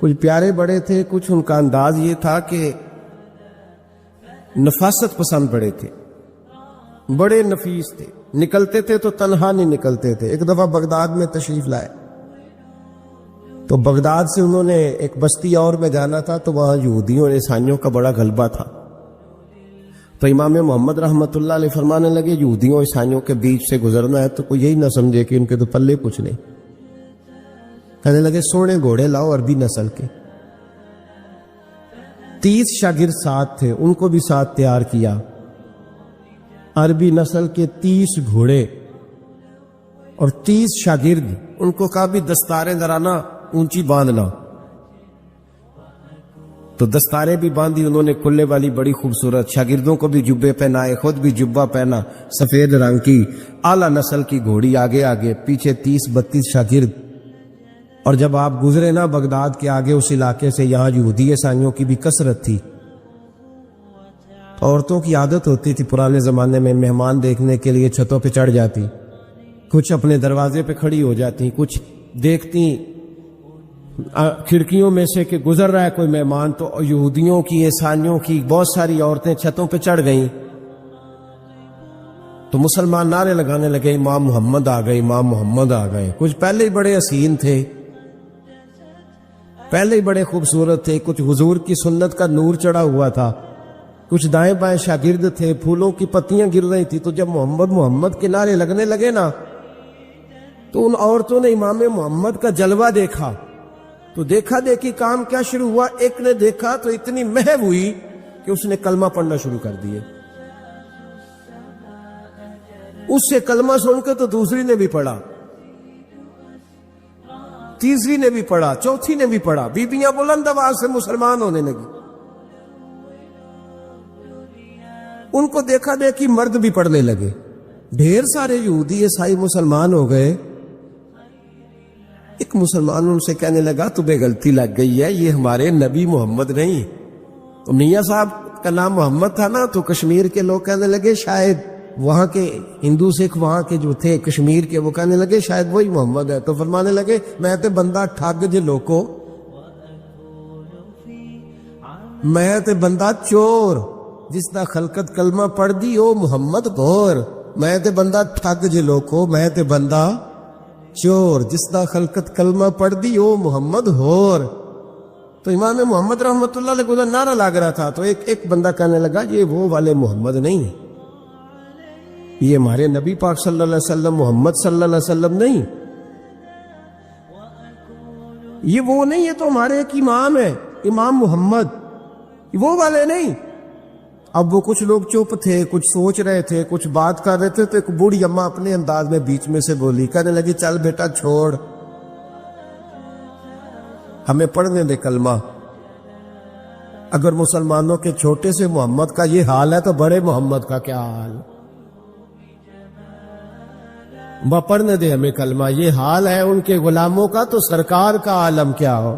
کچھ پیارے بڑے تھے، کچھ ان کا انداز یہ تھا کہ نفاست پسند بڑے تھے، بڑے نفیس تھے. نکلتے تھے تو تنہا نہیں نکلتے تھے. ایک دفعہ بغداد میں تشریف لائے تو بغداد سے انہوں نے ایک بستی اور میں جانا تھا، تو وہاں یہودیوں اور عیسائیوں کا بڑا غلبہ تھا. تو امام محمد رحمۃ اللہ علیہ فرمانے لگے یہودیوں اور عیسائیوں کے بیچ سے گزرنا ہے تو کوئی یہی نہ سمجھے کہ ان کے تو پلے کچھ نہیں. کہنے لگے سونے گھوڑے لاؤ عربی نسل کے. 30 شاگرد ساتھ تھے، ان کو بھی ساتھ تیار کیا. عربی نسل کے 30 گھوڑے اور 30 شاگرد. ان کو کہا بھی دستاریں ذرا نا اونچی باندھنا. تو دستاریں بھی باندھی انہوں نے کھلے والی بڑی خوبصورت، شاگردوں کو بھی جبے پہنائے، خود بھی جبہ پہنا سفید رنگ کی، اعلیٰ نسل کی گھوڑی آگے آگے، پیچھے 30-32 شاگرد۔ اور جب آپ گزرے نا بغداد کے آگے اس علاقے سے، یہاں یہودی عیسائیوں کی بھی کثرت تھی۔ عورتوں کی عادت ہوتی تھی پرانے زمانے میں مہمان دیکھنے کے لیے چھتوں پہ چڑھ جاتی، کچھ اپنے دروازے پہ کھڑی ہو جاتی، کچھ دیکھتی کھڑکیوں میں سے کہ گزر رہا ہے کوئی مہمان، تو یہودیوں کی عیسائیوں کی بہت ساری عورتیں چھتوں پہ چڑھ گئیں۔ تو مسلمان نعرے لگانے لگے امام محمد آ گئے، امام محمد آ گئے۔ کچھ پہلے ہی بڑے حسین تھے، پہلے ہی بڑے خوبصورت تھے، کچھ حضور کی سنت کا نور چڑھا ہوا تھا، کچھ دائیں بائیں شاگرد تھے، پھولوں کی پتیاں گر رہی تھی۔ تو جب محمد محمد کے نعرے لگنے لگے نا، تو ان عورتوں نے امام محمد کا جلوہ دیکھا۔ تو دیکھا دیکھی کام کیا شروع ہوا، ایک نے دیکھا تو اتنی محو ہوئی کہ اس نے کلمہ پڑھنا شروع کر دیے۔ اس سے کلمہ سن کے تو دوسری نے بھی پڑھا، تیسری نے بھی پڑھا، چوتھی نے بھی پڑھا، بیبیاں بلند آواز سے مسلمان ہونے لگی۔ ان کو دیکھا دیکھی مرد بھی پڑھنے لگے، ڈھیر سارے یہودی عیسائی مسلمان ہو گئے۔ ایک مسلمان ان سے کہنے لگا تمہیں غلطی لگ گئی ہے، یہ ہمارے نبی محمد نہیں۔ تو میاں صاحب کا نام محمد تھا نا، تو کشمیر کے لوگ کہنے لگے شاید وہاں کے ہندو سکھ وہاں کے جو تھے کشمیر کے، وہ کہنے لگے شاید وہی محمد ہے۔ تو فرمانے لگے میں تے بندہ ٹھگ جے لوکو، میں تے بندہ چور، جس دا خلقت کلمہ پڑھ دی او محمد غور، میں تے بندہ ٹھگ جے لوکو، میں تے بندہ چور، جس دا خلقت کلمہ پڑھ دی او محمد ہور۔ تو امام محمد رحمت اللہ علیہ کو نعرہ لگ رہا تھا، تو ایک بندہ کہنے لگا یہ وہ والے محمد نہیں، یہ ہمارے نبی پاک صلی اللہ علیہ وسلم محمد صلی اللہ علیہ وسلم نہیں، یہ وہ نہیں، یہ تو ہمارے ایک امام ہے امام محمد، وہ والے نہیں۔ اب وہ کچھ لوگ چپ تھے، کچھ سوچ رہے تھے، کچھ بات کر رہے تھے، تو ایک بوڑھی اماں اپنے انداز میں بیچ میں سے بولی، کہنے لگی چل بیٹا چھوڑ، ہمیں پڑھنے دے کلمہ۔ اگر مسلمانوں کے چھوٹے سے محمد کا یہ حال ہے تو بڑے محمد کا کیا حال؟ پڑھنے دے ہمیں کلمہ، یہ حال ہے ان کے غلاموں کا تو سرکار کا عالم کیا ہو۔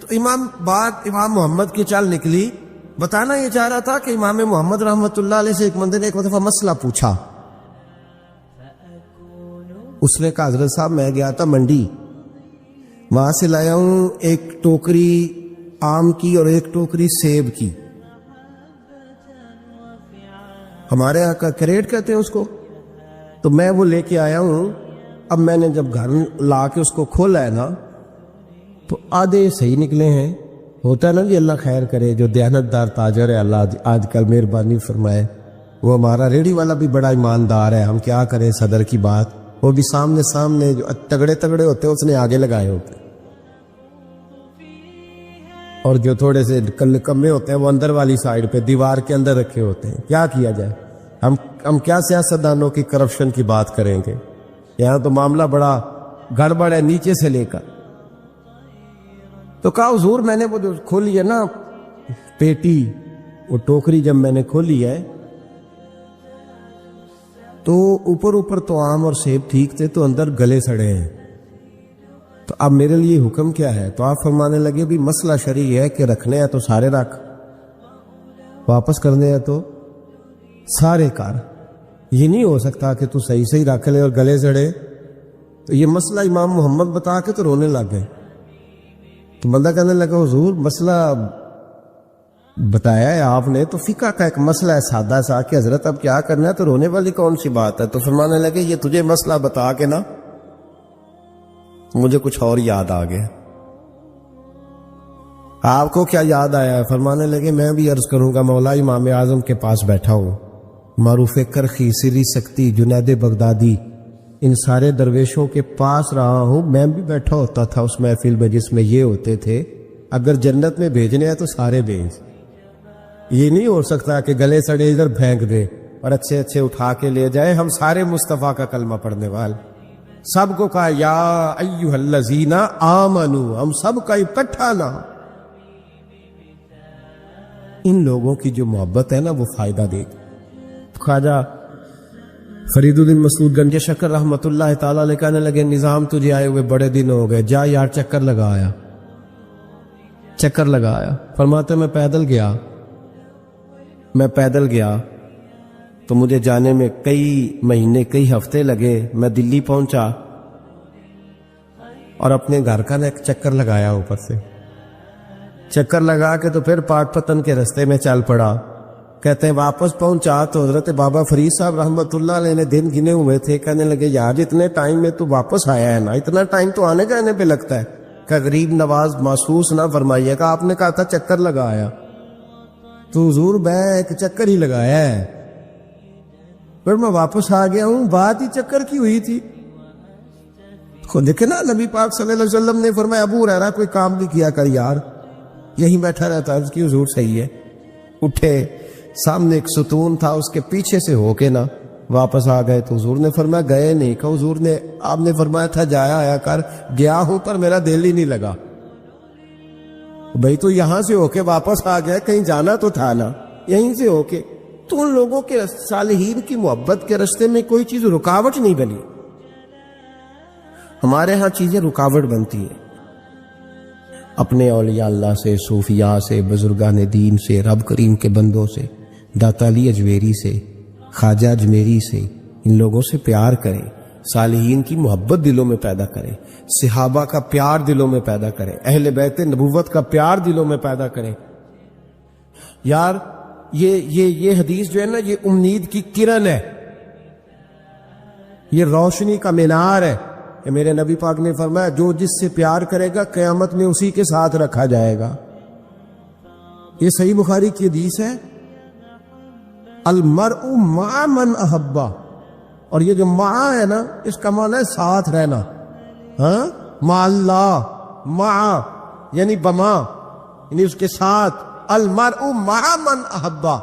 تو امام محمد کی چال نکلی، بتانا یہ چاہ رہا تھا کہ امام محمد رحمت اللہ علیہ سے ایک بندے نے ایک دفعہ مسئلہ پوچھا۔ اس نے کہا حضرت صاحب میں گیا تھا منڈی، وہاں سے لایا ہوں ایک ٹوکری آم کی اور ایک ٹوکری سیب کی، ہمارے یہاں کا کریٹ کہتے ہیں اس کو، تو میں وہ لے کے آیا ہوں۔ اب میں نے جب گھر لا کے اس کو کھولا ہے نا، تو آدھے صحیح نکلے ہیں، ہوتا ہے نا جی اللہ خیر کرے، جو دیانتدار تاجر ہے اللہ آج کل مہربانی فرمائے، وہ ہمارا ریڑھی والا بھی بڑا ایماندار ہے، ہم کیا کریں صدر کی بات، وہ بھی سامنے جو تگڑے ہوتے ہیں اس نے آگے لگائے ہوتے ہیں، اور جو تھوڑے سے کمے ہوتے ہیں وہ اندر والی سائڈ پہ دیوار کے اندر رکھے ہوتے ہیں۔ کیا کیا جائے، ہم کیا سیاستدانوں کی کرپشن کی بات کریں گے، یہاں تو معاملہ بڑا گڑبڑ ہے نیچے سے لے کر۔ تو کہا حضور میں نے وہ جو کھولی ہے نا پیٹی، وہ ٹوکری جب میں نے کھولی ہے تو اوپر تو آم اور سیب ٹھیک تھے، تو اندر گلے سڑے ہیں، تو اب میرے لیے حکم کیا ہے؟ تو آپ فرمانے لگے بھی مسئلہ شرعی ہے کہ رکھنے ہیں تو سارے رکھ، واپس کرنے ہیں تو سارے کر، یہ نہیں ہو سکتا کہ تو صحیح رکھ لے اور گلے سڑے۔ تو یہ مسئلہ امام محمد بتا کے تو رونے لگ گئے۔ تو بندہ کہنے لگا حضور مسئلہ بتایا ہے آپ نے، تو فقہ کا ایک مسئلہ ہے سادہ سا کہ حضرت اب کیا کرنا ہے، تو رونے والی کون سی بات ہے؟ تو فرمانے لگے یہ تجھے مسئلہ بتا کے نا مجھے کچھ اور یاد آ گیا۔ آپ کو کیا یاد آیا ہے؟ فرمانے لگے میں بھی عرض کروں گا، مولا امام اعظم کے پاس بیٹھا ہوں، معروف کرخی، سری سکتی، جنید بغدادی، ان سارے درویشوں کے پاس رہا ہوں، میں بھی بیٹھا ہوتا تھا اس محفل میں جس میں یہ ہوتے تھے، اگر جنت میں بھیجنے ہیں تو سارے بھیج، یہ نہیں ہو سکتا کہ گلے سڑے ادھر پھینک دے اور اچھے اٹھا کے لے جائے۔ ہم سارے مصطفیٰ کا کلمہ پڑھنے والے، سب کو کہا یا ایھا الذین آمنو، ہم سب کا اکٹھا نام، ان لوگوں کی جو محبت ہے نا وہ فائدہ دے گی. خواجہ فرید الدین مسعود گنج شکر رحمۃ اللہ تعالی علیہ کہنے لگے نظام تجھے آئے ہوئے بڑے دن ہو گئے، جا یار چکر لگایا. چکر لگایا. فرماتے میں پیدل گیا تو مجھے جانے میں کئی مہینے کئی ہفتے لگے. میں دلی پہنچا اور اپنے گھر کا ایک چکر لگایا، اوپر سے چکر لگا کے تو پھر پاٹ پتن کے رستے میں چل پڑا. کہتے ہیں واپس پہنچا تو حضرت بابا فرید صاحب رحمۃ اللہ علیہ نے دن گنے ہوئے تھے. کہنے لگے یار اتنے ٹائم میں تو واپس آیا ہے نا، اتنا ٹائم تو آنے جانے پہ لگتا ہے، کہ غریب نواز محسوس نہ فرمائیے گا. آپ نے کہا تھا چکر لگایا، تو حضور میں ایک چکر ہی لگایا ہے، پھر میں واپس آ گیا ہوں. بات ہی چکر کی ہوئی تھی. خود دیکھے نا نبی پاک صلی اللہ علیہ وسلم نے فرمایا ابو ہریرہ کوئی کام نہیں کیا کر یار، یہیں بیٹھا رہتا. عرض کی حضور صحیح ہے. اٹھے، سامنے ایک ستون تھا، اس کے پیچھے سے ہو کے نا واپس آ گئے. تو حضور نے فرمایا گئے نہیں. کہ حضور نے آپ نے فرمایا تھا جایا آیا کر. گیا ہوں پر میرا دل ہی نہیں لگا. بھئی تو یہاں سے ہو کے واپس آ گیا، کہیں جانا تو تھا نا، یہیں سے ہو کے. تو ان لوگوں کے صالحین کی محبت کے راستے میں کوئی چیز رکاوٹ نہیں بنی. ہمارے ہاں چیزیں رکاوٹ بنتی ہیں، اپنے اولیاء اللہ سے، صوفیاء سے، بزرگان دین سے، رب کریم کے بندوں سے، داتا علی اجمیری سے، خواجہ اجمیری سے، ان لوگوں سے پیار کریں. صالحین کی محبت دلوں میں پیدا کریں، صحابہ کا پیار دلوں میں پیدا کریں، اہل بیت نبوت کا پیار دلوں میں پیدا کریں. یار یہ حدیث جو ہے نا، یہ امید کی کرن ہے، یہ روشنی کا مینار ہے کہ میرے نبی پاک نے فرمایا جو جس سے پیار کرے گا قیامت میں اسی کے ساتھ رکھا جائے گا. یہ صحیح بخاری کی حدیث ہے، المرء مع من احبا. اور یہ جو مع ہے نا، اس کا معنی ہے ساتھ رہنا. ہاں، مع اللہ، مع یعنی بما، یعنی اس کے ساتھ. المرء مع من احبا،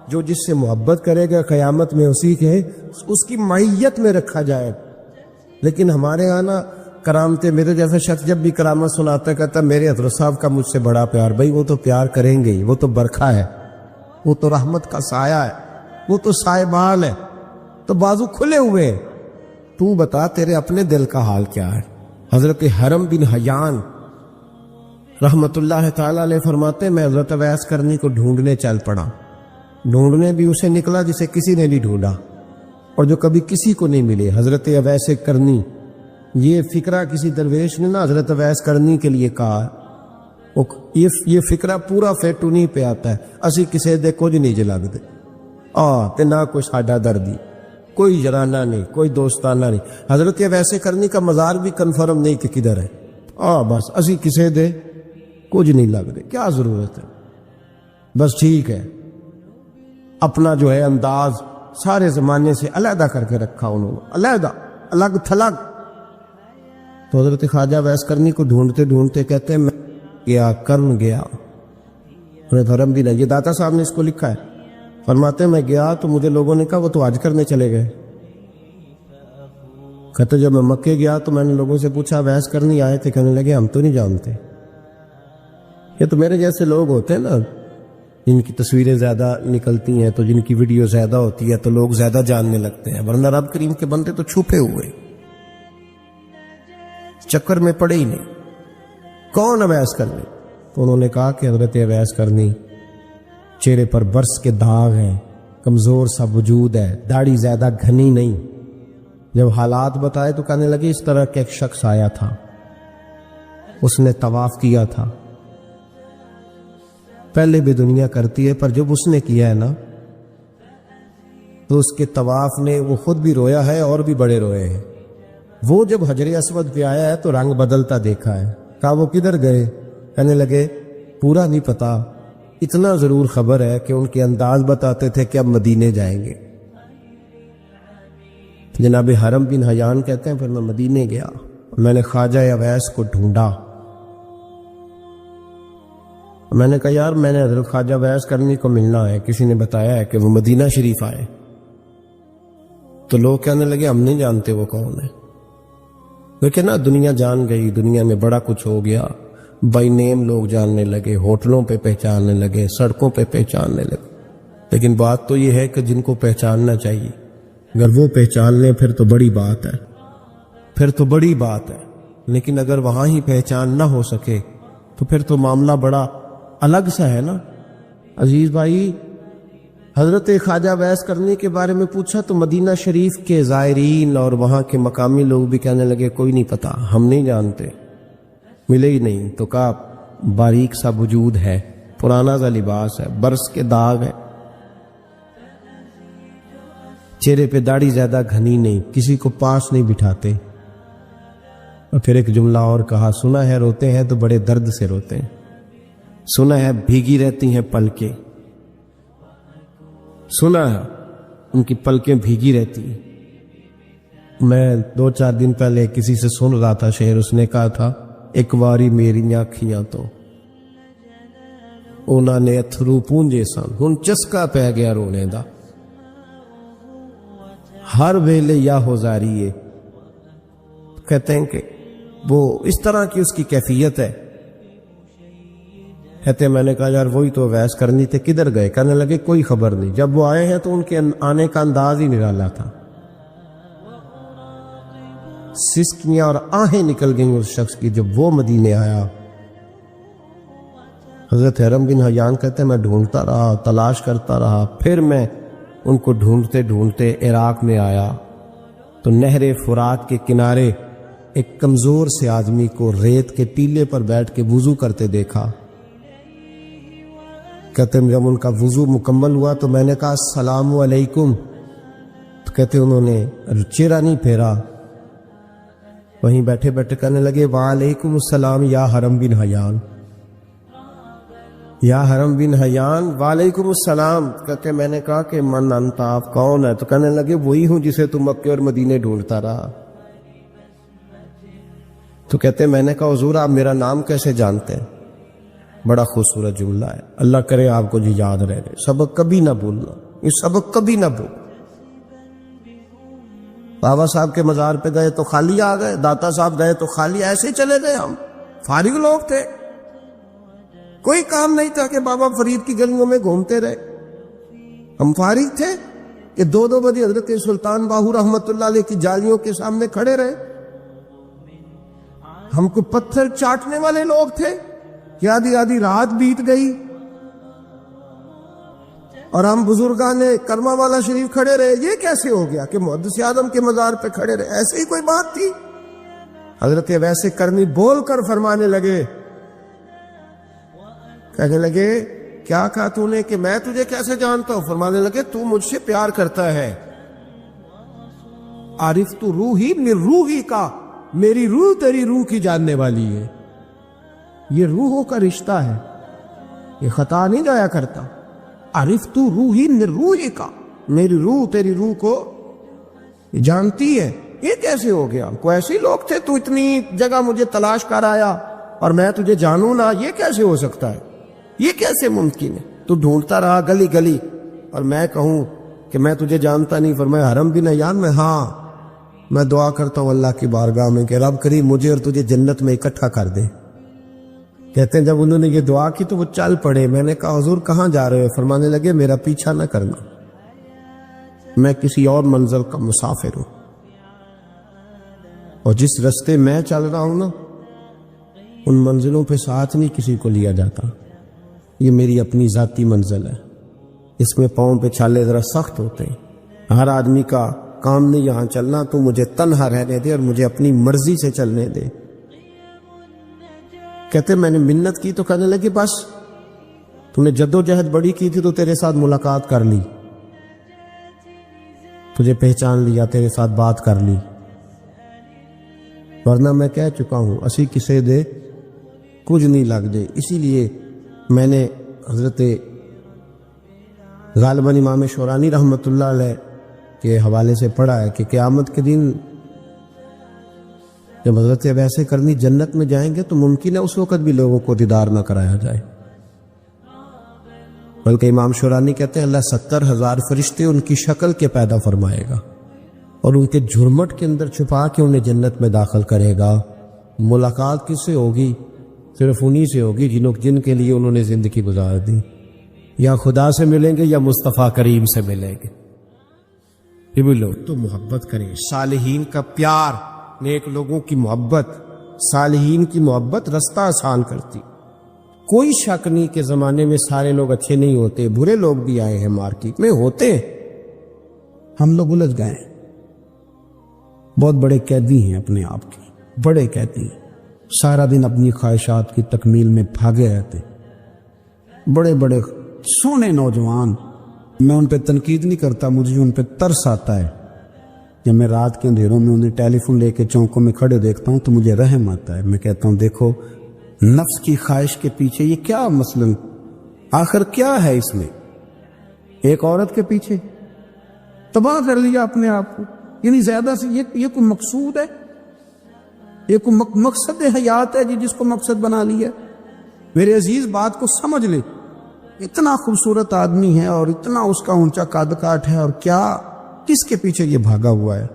جو جس سے محبت کرے گا قیامت میں اسی کے اس کی معیت میں رکھا جائے. لیکن ہمارے یہاں نا کرامتے، میرے جیسا شخص جب بھی کرامت سناتا کہتا میرے حضرت صاحب کا مجھ سے بڑا پیار. بھائی وہ تو پیار کریں گے ہی، وہ تو برکھا ہے، وہ تو رحمت کا سایہ ہے، وہ تو سائبان ہے، تو بازو کھلے ہوئے ہیں. تو بتا تیرے اپنے دل کا حال کیا ہے. حضرت حرم بن حیان رحمت اللہ تعالی علیہ فرماتے میں حضرت اویس کرنی کو ڈھونڈنے چل پڑا. ڈھونڈنے بھی اسے نکلا جسے کسی نے نہیں ڈھونڈا اور جو کبھی کسی کو نہیں ملے. حضرت اویس کرنی، یہ فکرہ کسی درویش نے نا حضرت اویس کرنی کے لیے کہا. یہ فکرہ پورا فیٹونی پہ آتا ہے، اسی کسے دے کچھ نہیں جلگ دے تے نہ کوئی ساڈا دردی، کوئی جرانہ نہیں، کوئی دوستانہ نہیں. حضرت اویس کرنی کا مزار بھی کنفرم نہیں کہ کدھر ہے. بس اسی کسے دے کچھ نہیں لگ دے. کیا ضرورت ہے، بس ٹھیک ہے. اپنا جو ہے انداز سارے زمانے سے علیحدہ کر کے رکھا انہوں نے، علیحدہ، الگ تھلگ. تو حضرت خواجہ اویس کرنی کو ڈھونڈتے ڈھونڈتے کہتے ہیں میں گیا، کرن گیا. حرم بھی نہیں، یہ داتا صاحب نے اس کو لکھا ہے. فرماتے میں گیا تو مجھے لوگوں نے کہا وہ تو حج کرنے چلے گئے. کہتے جب میں مکے گیا تو میں نے لوگوں سے پوچھا اویس کرنی آئے تھے؟ کہنے لگے ہم تو نہیں جانتے. یہ تو میرے جیسے لوگ ہوتے ہیں نا، جن کی تصویریں زیادہ نکلتی ہیں تو جن کی ویڈیو زیادہ ہوتی ہے تو لوگ زیادہ جاننے لگتے ہیں، ورنہ رب کریم کے بندے تو چھپے ہوئے، چکر میں پڑے ہی نہیں. کون اویس کرنی؟ تو انہوں نے کہا کہ حضرت اویس کرنی، چہرے پر برس کے داغ ہیں، کمزور سا وجود ہے، داڑھی زیادہ گھنی نہیں. جب حالات بتائے تو کہنے لگے اس طرح کا ایک شخص آیا تھا، اس نے طواف کیا تھا. پہلے بھی دنیا کرتی ہے پر جب اس نے کیا ہے نا تو اس کے طواف نے وہ خود بھی رویا ہے اور بھی بڑے روئے ہیں. وہ جب حجر اسود پہ آیا ہے تو رنگ بدلتا دیکھا ہے. کہا وہ کدھر گئے؟ کہنے لگے پورا نہیں پتا، اتنا ضرور خبر ہے کہ ان کے انداز بتاتے تھے کہ اب مدینے جائیں گے. جناب حرم بن حیان کہتے ہیں پھر میں مدینے گیا، میں نے خواجہ اویس کو ڈھونڈا. میں نے کہا یار میں نے حضرت خواجہ اویس کرنی کو ملنا ہے، کسی نے بتایا ہے کہ وہ مدینہ شریف آئے. تو لوگ کہنے لگے ہم نہیں جانتے وہ کون ہے. لیکن نا دنیا جان گئی، دنیا میں بڑا کچھ ہو گیا، بائی نیم لوگ جاننے لگے، ہوٹلوں پہ پہچاننے لگے، سڑکوں پہ پہچاننے لگے. لیکن بات تو یہ ہے کہ جن کو پہچاننا چاہیے اگر وہ پہچان لیں پھر تو بڑی بات ہے، پھر تو بڑی بات ہے. لیکن اگر وہاں ہی پہچان نہ ہو سکے تو پھر تو معاملہ بڑا الگ سا ہے نا. عزیز بھائی، حضرت خواجہ ویس کرنی کے بارے میں پوچھا تو مدینہ شریف کے زائرین اور وہاں کے مقامی لوگ بھی کہنے لگے کوئی نہیں پتا، ہم نہیں جانتے، ملے ہی نہیں. تو کہا باریک سا وجود ہے، پرانا سا لباس ہے، برس کے داغ ہے، چہرے پہ داڑھی زیادہ گھنی نہیں، کسی کو پاس نہیں بٹھاتے. اور پھر ایک جملہ اور کہا، سنا ہے روتے ہیں تو بڑے درد سے روتے ہیں، سنا ہے بھیگی رہتی ہیں پلکیں، سنا ہے ان کی پلکیں بھیگی رہتی ہیں. میں 2-4 دن پہلے کسی سے سن رہا تھا شعر، اس نے کہا تھا ایک واری میری آنکھیاں تو انہوں نے اتھرو پونجے سن، ہن چسکا پہ گیا رونے دا، ہر ویلے یا ہوزاری ہے. کہتے ہیں کہ وہ اس طرح کی اس کی کیفیت ہے. کہتے ہیں میں نے کہا یار وہی تو ویس کرنی تھے، کدھر گئے؟ کہنے لگے کوئی خبر نہیں. جب وہ آئے ہیں تو ان کے آنے کا انداز ہی نرالا تھا، سسکیاں اور آہیں نکل گئیں اس شخص کی جب وہ مدینے آیا. حضرت حرم بن حیان کہتے ہیں میں ڈھونڈتا رہا، تلاش کرتا رہا، پھر میں ان کو ڈھونڈتے ڈھونڈتے عراق میں آیا تو نہر فرات کے کنارے ایک کمزور سے آدمی کو ریت کے ٹیلے پر بیٹھ کے وضو کرتے دیکھا. کہتے ہیں جب ان کا وضو مکمل ہوا تو میں نے کہا السلام علیکم، تو کہتے انہوں نے چہرہ نہیں پھیرا، وہیں بیٹھے بیٹھے کہنے لگے وعلیکم السلام یا حرم بن حیان، یا حرم بن حیان وعلیکم السلام. کہتے میں نے کہا کہ من انت، آپ کون ہے؟ تو کہنے لگے وہی ہوں جسے تم مکے اور مدینے ڈھونڈتا رہا. تو کہتے میں نے کہا حضور آپ میرا نام کیسے جانتے ہیں؟ بڑا خوبصورت جملہ ہے، اللہ کرے آپ کو جی یاد رہے، سبق کبھی نہ بھولنا، یہ سبق کبھی نہ بھول. بابا صاحب کے مزار پہ گئے تو خالی آ گئے، داتا صاحب گئے تو خالی، ایسے ہی چلے گئے. ہم فارغ لوگ تھے، کوئی کام نہیں تھا کہ بابا فرید کی گلیوں میں گھومتے رہے. ہم فارغ تھے کہ 2 بجے حضرت سلطان باہو رحمت اللہ علیہ کی جالیوں کے سامنے کھڑے رہے. ہم کو پتھر چاٹنے والے لوگ تھے کہ آدھی آدھی رات بیت گئی اور ہم بزرگان کرما والا شریف کھڑے رہے. یہ کیسے ہو گیا کہ محدث اعظم کے مزار پہ کھڑے رہے؟ ایسے ہی کوئی بات تھی؟ حضرت ویسے کرنی بول کر فرمانے لگے، کہنے لگے کیا کہا تو نے کہ میں تجھے کیسے جانتا ہوں؟ فرمانے لگے تو مجھ سے پیار کرتا ہے. عارف تو روحی من روحی کا، میری روح تیری روح کی جاننے والی ہے. یہ روحوں کا رشتہ ہے، یہ خطا نہیں جایا کرتا. عارف تو روحی من روحی کا، میری روح تیری روح کو جانتی ہے. یہ کیسے ہو گیا؟ کوئی ایسے لوگ تھے تو اتنی جگہ مجھے تلاش کر آیا اور میں تجھے جانوں نہ؟ یہ کیسے ہو سکتا ہے؟ یہ کیسے ممکن ہے؟ تو ڈھونڈتا رہا گلی گلی اور میں کہوں کہ میں تجھے جانتا نہیں؟ فرمایا حرم بن حیان میں، ہاں میں دعا کرتا ہوں اللہ کی بارگاہ میں کہ رب کریم مجھے اور تجھے جنت میں اکٹھا کر دے. کہتے ہیں جب انہوں نے یہ دعا کی تو وہ چل پڑے. میں نے کہا حضور کہاں جا رہے ہو؟ فرمانے لگے میرا پیچھا نہ کرنا، میں کسی اور منزل کا مسافر ہوں، اور جس رستے میں چل رہا ہوں نا ان منزلوں پہ ساتھ نہیں کسی کو لیا جاتا. یہ میری اپنی ذاتی منزل ہے، اس میں پاؤں پہ چھالے ذرا سخت ہوتے ہیں. ہر آدمی کا کام نہیں یہاں چلنا، تو مجھے تنہا رہنے دے اور مجھے اپنی مرضی سے چلنے دے. کہتے میں نے منت کی تو کہنے لگے بس تو نے جد و جہد بڑی کی تھی تو تیرے ساتھ ملاقات کر لی، تجھے پہچان لیا، تیرے ساتھ بات کر لی، ورنہ میں کہہ چکا ہوں اسی کسے دے کچھ نہیں لگ دے. اسی لیے میں نے حضرت غالباً امام شورانی رحمت اللہ علیہ کے حوالے سے پڑھا ہے کہ قیامت کے دن جب حضرت ویسے کرنی جنت میں جائیں گے تو ممکن ہے اس وقت بھی لوگوں کو دیدار نہ کرایا جائے، بلکہ امام شورانی کہتے ہیں اللہ 70,000 فرشتے ان کی شکل کے پیدا فرمائے گا اور ان کے جھرمٹ کے اندر چھپا کے انہیں جنت میں داخل کرے گا. ملاقات کس سے ہوگی؟ صرف انہی سے ہوگی جن کے لیے انہوں نے زندگی گزار دی. یا خدا سے ملیں گے یا مصطفیٰ کریم سے ملیں گے. یہ بھی لوگ تو محبت کریں. صالحین کا پیار، نیک لوگوں کی محبت، صالحین کی محبت رستہ آسان کرتی. کوئی شک نہیں کہ زمانے میں سارے لوگ اچھے نہیں ہوتے، برے لوگ بھی آئے ہیں مارکیٹ میں، ہوتے ہیں. ہم لوگ الجھ گئے ہیں، بہت بڑے قیدی ہیں اپنے آپ کے، بڑے قیدی ہیں. سارا دن اپنی خواہشات کی تکمیل میں بھاگے رہتے. بڑے بڑے سونے نوجوان، میں ان پہ تنقید نہیں کرتا، مجھے ان پہ ترس آتا ہے. جب میں رات کے اندھیروں میں انہیں ٹیلی فون لے کے چوکوں میں کھڑے دیکھتا ہوں تو مجھے رحم آتا ہے. میں کہتا ہوں دیکھو نفس کی خواہش کے پیچھے یہ کیا مثلاً آخر کیا ہے اس میں؟ ایک عورت کے پیچھے تباہ کر لیا اپنے آپ کو. یعنی زیادہ سے یہ کوئی مقصود ہے؟ یہ کوئی مقصد حیات ہے جس کو مقصد بنا لیا؟ میرے عزیز بات کو سمجھ لے. اتنا خوبصورت آدمی ہے اور اتنا اس کا اونچا قد کاٹ ہے، اور کیا کس کے پیچھے یہ بھاگا ہوا ہے؟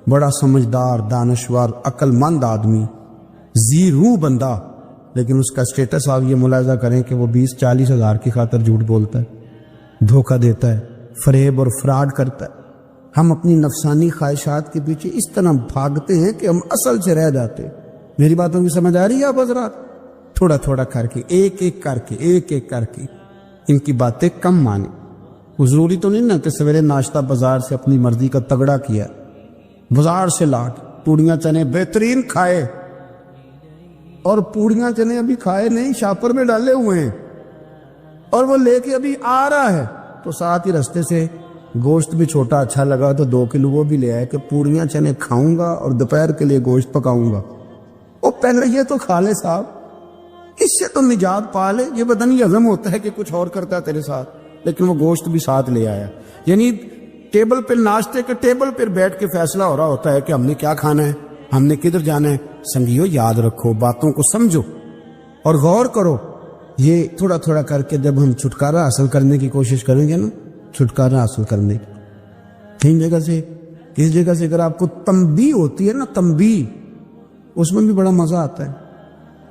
بڑا سمجھدار، دانشور، عقل مند آدمی، ذی روح بندہ، لیکن اس کا اسٹیٹس آپ یہ ملاحظہ کریں کہ وہ 20-40 ہزار کی خاطر جھوٹ بولتا ہے، دھوکہ دیتا ہے، فریب اور فراڈ کرتا ہے. ہم اپنی نفسانی خواہشات کے پیچھے اس طرح بھاگتے ہیں کہ ہم اصل سے رہ جاتے. میری باتوں کی سمجھ آ رہی ہے آپ حضرات؟ تھوڑا تھوڑا کر کے، ایک ایک کر کے ان کی باتیں کم مانیں. ضروری تو نہیں نا کہ سویرے ناشتہ بازار سے اپنی مرضی کا تگڑا کیا، بازار سے لا کے پوڑیاں چنے بہترین کھائے، اور پوڑیاں چنے ابھی کھائے نہیں، شاپر میں ڈالے ہوئے ہیں، اور وہ لے کے ابھی آ رہا ہے تو ساتھ ہی رستے سے گوشت بھی چھوٹا اچھا لگا تو 2 کلو وہ بھی لے آئے کہ پوڑیاں چنے کھاؤں گا اور دوپہر کے لیے گوشت پکاؤں گا. وہ پہلے یہ تو کھا لے صاحب، اس سے تو نجات پا لے. یہ پتہ نہیں ہضم ہوتا ہے کہ کچھ اور کرتا ہے تیرے ساتھ، لیکن وہ گوشت بھی ساتھ لے آیا. یعنی ٹیبل پہ ناشتے کے ٹیبل پہ بیٹھ کے فیصلہ ہو رہا ہوتا ہے کہ ہم نے کیا کھانا ہے، ہم نے کدھر جانا ہے. سنگیو یاد رکھو، باتوں کو سمجھو اور غور کرو. یہ تھوڑا تھوڑا کر کے جب ہم چھٹکارا حاصل کرنے کی کوشش کریں گے نا، چھٹکارا حاصل کرنے کہیں جگہ سے، کس جگہ سے اگر آپ کو تنبیہ ہوتی ہے نا، تنبیہ، اس میں بھی بڑا مزہ آتا ہے.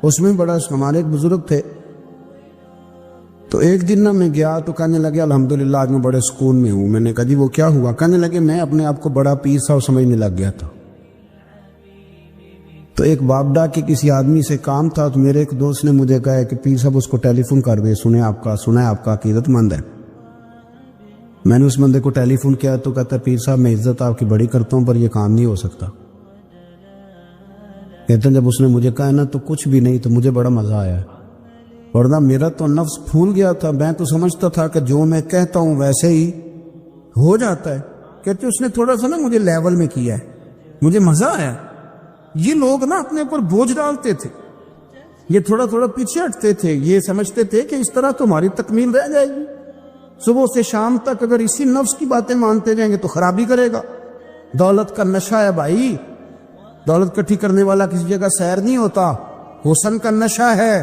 اس میں بڑا، ہمارے ایک بزرگ تھے تو ایک دن نا میں گیا تو کہنے لگے الحمدللہ آج میں بڑے سکون میں ہوں. میں نے کہا جی وہ کیا ہوا؟ کہنے لگے میں اپنے آپ کو بڑا پیر صاحب سمجھنے لگ گیا تھا. تو ایک بابڈا کے کسی آدمی سے کام تھا تو میرے ایک دوست نے مجھے کہا کہ پیر صاحب اس کو ٹیلی فون کر دے، سنا ہے آپ کا عقیدت مند ہے. میں نے اس بندے کو ٹیلی فون کیا تو کہتا پیر صاحب میں عزت آپ کی بڑی کرتا ہوں پر یہ کام نہیں ہو سکتا. کہتے ہیں جب اس نے مجھے کہا نا تو کچھ بھی نہیں، تو مجھے بڑا مزہ آیا، ورنہ میرا تو نفس پھول گیا تھا. میں تو سمجھتا تھا کہ جو میں کہتا ہوں ویسے ہی ہو جاتا ہے. کہتے اس نے تھوڑا سا نا مجھے لیول میں کیا ہے، مجھے مزہ آیا. یہ لوگ نا اپنے اوپر بوجھ ڈالتے تھے، یہ تھوڑا تھوڑا پیچھے ہٹتے تھے، یہ سمجھتے تھے کہ اس طرح تمہاری تکمیل رہ جائے گی. صبح سے شام تک اگر اسی نفس کی باتیں مانتے جائیں گے تو خرابی کرے گا. دولت کا نشہ ہے بھائی، دولت کٹھی کرنے والا کسی جگہ سیر نہیں ہوتا. حسن کا نشہ ہے،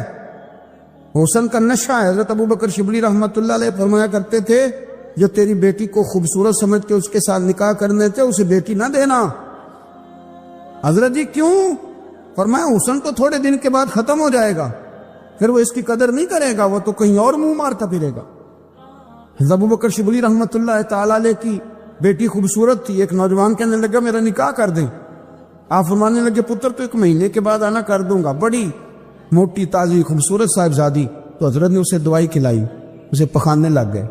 حسن کا نشہ ہے. حضرت ابو بکر شبلی رحمت اللہ علیہ فرمایا کرتے تھے جو تیری بیٹی کو خوبصورت سمجھ کے اس کے ساتھ نکاح کرنے تھے اسے بیٹی نہ دینا. حضرت جی کیوں؟ فرمایا حسن تو تھوڑے دن کے بعد ختم ہو جائے گا، پھر وہ اس کی قدر نہیں کرے گا، وہ تو کہیں اور منہ مارتا پھرے گا. حضرت ابو بکر شبلی رحمت اللہ تعالی علیہ کی بیٹی خوبصورت تھی. ایک نوجوان کہنے لگا میرا نکاح کر دیں. آپ فرمانے لگے پتر تو 1 مہینے کے بعد آنا کر دوں گا. بڑی موٹی تازی خوبصورت صاحبزادی. تو حضرت نے اسے دوائی کھلائی، اسے پخانے لگ گئے.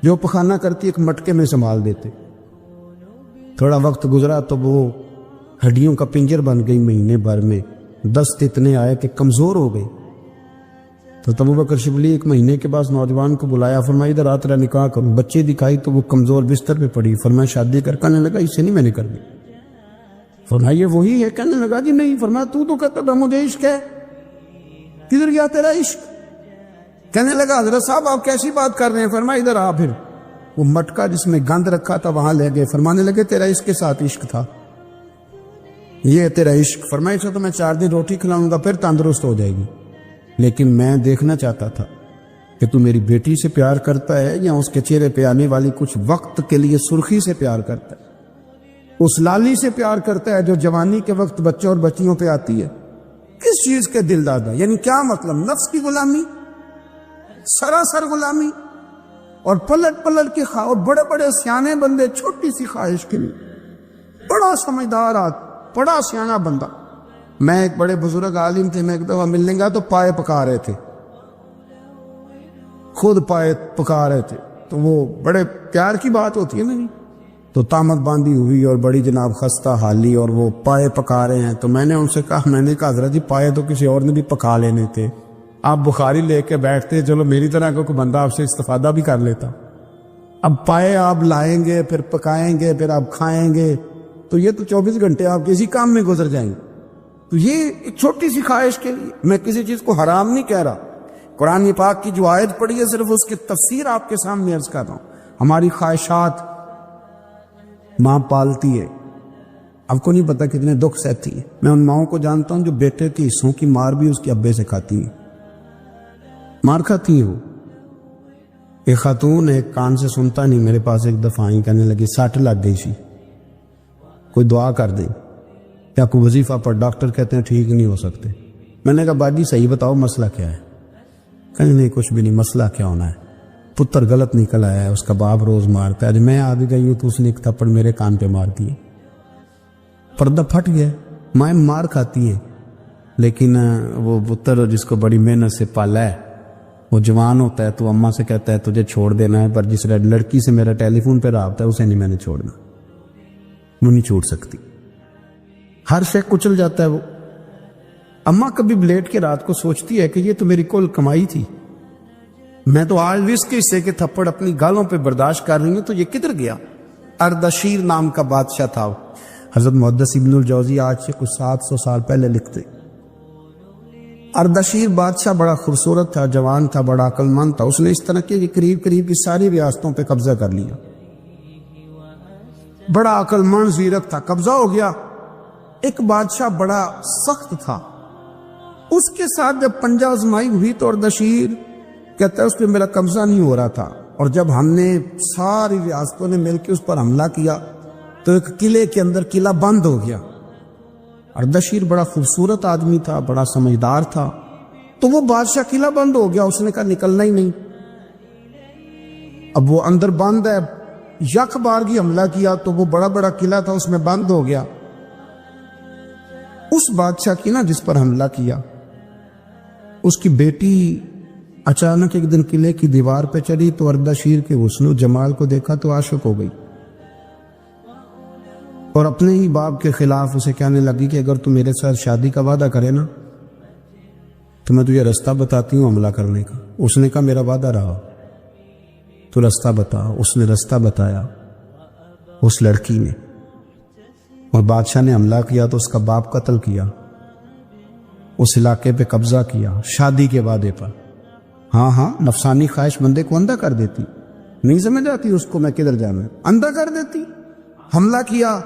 جو پخانہ کرتی ایک مٹکے میں سنبھال دیتے. تھوڑا وقت گزرا تو وہ ہڈیوں کا پنجر بن گئی. مہینے بھر میں دست اتنے آئے کہ کمزور ہو گئی. تو ابو بکر شبلی 1 مہینے کے بعد نوجوان کو بلایا، فرمایا ادھر آ تیرا نکاح کروں. بچے دکھائی تو وہ کمزور بستر پہ پڑی. فرمایا شادی کرنے لگا اس سے نہیں میں نے کرنی. فرمایا یہ وہی ہے؟ کہنے لگا جی نہیں. فرمایا تو کہتا تھا مجھے عشق ہے، کدھر گیا تیرا عشق؟ کہنے لگا حضرت صاحب آپ کیسی بات کر رہے ہیں؟ فرمایا ادھر آ. پھر وہ مٹکا جس میں گند رکھا تھا وہاں لے گئے. فرمانے لگے تیرا اس کے ساتھ عشق تھا، یہ تیرا عشق. فرمایا اسے تو میں 4 دن روٹی کھلاؤں گا پھر تندرست ہو جائے گی، لیکن میں دیکھنا چاہتا تھا کہ تو میری بیٹی سے پیار کرتا ہے یا اس کے چہرے پہ آنے والی کچھ وقت کے لیے سرخی سے پیار کرتا ہے، اس لالی سے پیار کرتا ہے جو جوانی کے وقت بچوں اور بچیوں پہ آتی ہے. کس چیز کے دل دادا؟ یعنی کیا مطلب؟ نفس کی غلامی، سراسر غلامی، اور پلٹ پلٹ کے اور بڑے بڑے سیانے بندے چھوٹی سی خواہش کے لیے، بڑا سمجھدار بڑا سیانا بندہ. میں ایک بڑے بزرگ عالم تھے، میں ایک دفعہ ملنے گا تو پائے پکا رہے تھے، خود پائے پکا رہے تھے. تو وہ بڑے پیار کی بات ہوتی ہے نا جی. تو تامت باندھی ہوئی اور بڑی جناب خستہ حالی، اور وہ پائے پکا رہے ہیں. تو میں نے ان سے کہا حضرت جی پائے تو کسی اور نے بھی پکا لینے تھے، آپ بخاری لے کے بیٹھتے، چلو میری طرح کا کوئی بندہ آپ سے استفادہ بھی کر لیتا. اب پائے آپ لائیں گے، پھر پکائیں گے، پھر آپ کھائیں گے، تو یہ تو 24 گھنٹے آپ کسی کام میں گزر جائیں گے. تو یہ ایک چھوٹی سی خواہش کے لیے، میں کسی چیز کو حرام نہیں کہہ رہا. قرآن پاک کی جو آیت پڑھی ہے صرف اس کی تفسیر آپ کے سامنے عرض کر رہا ہوں. ہماری خواہشات ماں پالتی ہے، آپ کو نہیں پتا کتنے دکھ سہتی ہے. میں ان ماؤں کو جانتا ہوں جو بیٹے کے حصوں کی مار بھی اس کے ابے سے کھاتی ہیں، مار کھاتی ہیں. وہ ایک خاتون ایک کان سے سنتا نہیں، میرے پاس ایک دفعہ آئی، کہنے لگی سٹ لگ گئی سی، کوئی دعا کر دیں، کیا کوئی وظیفہ پر ڈاکٹر کہتے ہیں ٹھیک نہیں ہو سکتے. میں نے کہا باجی صحیح بتاؤ مسئلہ کیا ہے؟ کہیں نہیں کچھ بھی نہیں، مسئلہ کیا ہونا ہے، پتر غلط نکل آیا ہے، اس کا باپ روز مارتا ہے، میں آ گئی ہوں تو اس نے ایک تھپڑ میرے کان پہ مار دیے، پردہ پھٹ گیا. مائیں مار کھاتی ہیں، لیکن وہ پتر جس کو بڑی محنت سے پالا ہے وہ جوان ہوتا ہے تو اماں سے کہتا ہے تجھے چھوڑ دینا ہے، پر جس لڑکی سے میرا ٹیلی فون پہ رابطہ ہے اسے نہیں میں نے چھوڑنا، وہ نہیں چھوڑ سکتی. ہر شے کچل جاتا ہے. وہ اماں کبھی بلیٹ کے رات کو سوچتی ہے کہ یہ تو میری کل کمائی تھی، میں تو آج بھی اس کے حصے کے تھپڑ اپنی گالوں پہ برداشت کر رہی ہوں، تو یہ کدھر گیا؟ اردشیر نام کا بادشاہ تھا. حضرت محدث ابن الجوزی آج سے کچھ 700 سال پہلے لکھتے. اردشیر بادشاہ بڑا خوبصورت تھا، جوان تھا، بڑا عقل مند تھا. اس نے اس طرح کی قریب کی ساری ریاستوں پہ قبضہ کر لیا. بڑا عقل مند زیرک تھا، قبضہ ہو گیا. ایک بادشاہ بڑا سخت تھا، اس کے ساتھ جب پنجہ آزمائی ہوئی تو اردشیر کہتا ہے اس پہ میرا قبضہ نہیں ہو رہا تھا، اور جب ہم نے ساری ریاستوں نے مل کے اس پر حملہ کیا تو ایک قلعے کے اندر قلعہ بند ہو گیا. اردشیر بڑا خوبصورت آدمی تھا، بڑا سمجھدار تھا، تو وہ بادشاہ قلعہ بند ہو گیا، اس نے کہا نکلنا ہی نہیں. اب وہ اندر بند ہے، یک بارگی حملہ کیا تو وہ بڑا قلعہ تھا اس میں بند ہو گیا. اس بادشاہ کی نا جس پر حملہ کیا، اس کی بیٹی اچانک ایک دن قلعے کی دیوار پہ چڑھی تو اردشیر کے حسن و جمال کو دیکھا تو عاشق ہو گئی، اور اپنے ہی باپ کے خلاف اسے کہنے لگی کہ اگر تو میرے ساتھ شادی کا وعدہ کرے نا تو میں تجھے رستہ بتاتی ہوں حملہ کرنے کا. اس نے کہا میرا وعدہ رہا، تو رستہ بتا. اس نے رستہ بتایا اس لڑکی نے، اور بادشاہ نے حملہ کیا تو اس کا باپ قتل کیا، اس علاقے پہ قبضہ کیا شادی کے وعدے پر. ہاں نفسانی خواہش بندے کو اندھا کر دیتی، نہیں سمجھ آتی اس کو میں کدھر جانا، اندھا کر دیتی. حملہ کیا،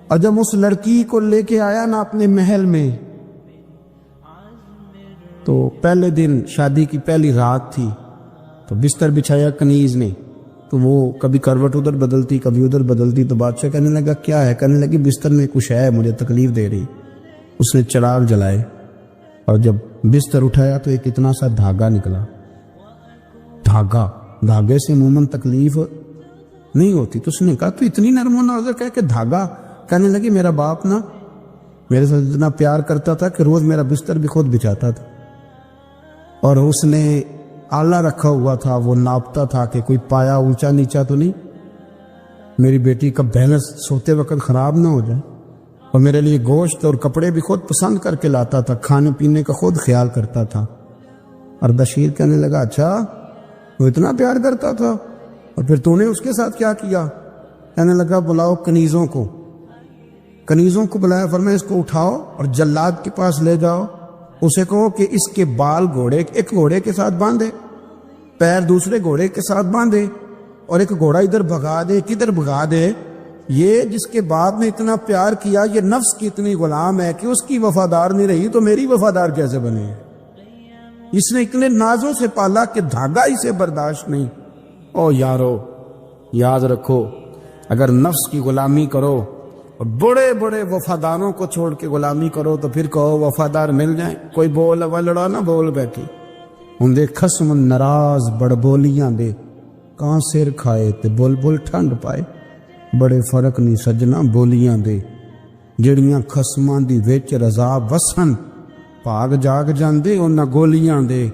اور جب اس لڑکی کو لے کے آیا نا اپنے محل میں، تو پہلے دن شادی کی پہلی رات تھی، تو بستر بچھایا کنیز نے، تو وہ کبھی کروٹ ادھر بدلتی کبھی ادھر بدلتی. تو بادشاہ کہنے لگا کیا ہے؟ کہنے لگی بستر میں کچھ ہے، مجھے تکلیف دے رہی. اس نے چراغ جلائے اور جب بستر اٹھایا تو ایک اتنا سا دھاگا نکلا. دھاگے سے عموماً تکلیف نہیں ہوتی. تو اس نے کہا تو اتنی نرم و نازک ہے کہ دھاگا؟ کہنے لگی میرا باپ نا میرے ساتھ اتنا پیار کرتا تھا کہ روز میرا بستر بھی خود بچھاتا تھا، اور اس نے آلہ رکھا ہوا تھا، وہ ناپتا تھا کہ کوئی پایا اونچا نیچا تو نہیں، میری بیٹی کا بیلنس سوتے وقت خراب نہ ہو جائے. اور میرے لیے گوشت اور کپڑے بھی خود پسند کر کے لاتا تھا، کھانے پینے کا خود خیال کرتا تھا. اردشیر کہنے لگا اچھا وہ اتنا پیار کرتا تھا، اور پھر تو نے اس کے ساتھ کیا کیا؟ کہنے لگا بلاؤ کنیزوں کو بلایا، فرمایا اس کو اٹھاؤ اور جلاد کے پاس لے جاؤ، اسے کہو کہ اس کے بال ایک گھوڑے کے ساتھ باندھے، پیر دوسرے گھوڑے کے ساتھ باندھے، اور ایک گھوڑا ادھر بھگا دے. کدھر بھگا دے؟ یہ جس کے باپ نے اتنا پیار کیا، یہ نفس کی اتنی غلام ہے کہ اس کی وفادار نہیں رہی تو میری وفادار کیسے بنے؟ اس نے اتنے نازوں سے پالا کہ دھاگا اسے برداشت نہیں. او یارو، یاد رکھو اگر نفس کی غلامی کرو اور بڑے بڑے وفاداروں کو چھوڑ کے غلامی کرو تو پھر کہو وفادار مل جائیں. کوئی بول لڑا نہ بول بیٹھی ہوں دے خصم ناراض بڑ بولیاں دے کہاں سر کھائے تے بول بول ٹھنڈ پائے. بڑے فرق نہیں سجنا بولیاں دے جڑیاں خصماں دی وچ رضا وسن بھاگ جاگ جاندے انہاں گولیاں دے.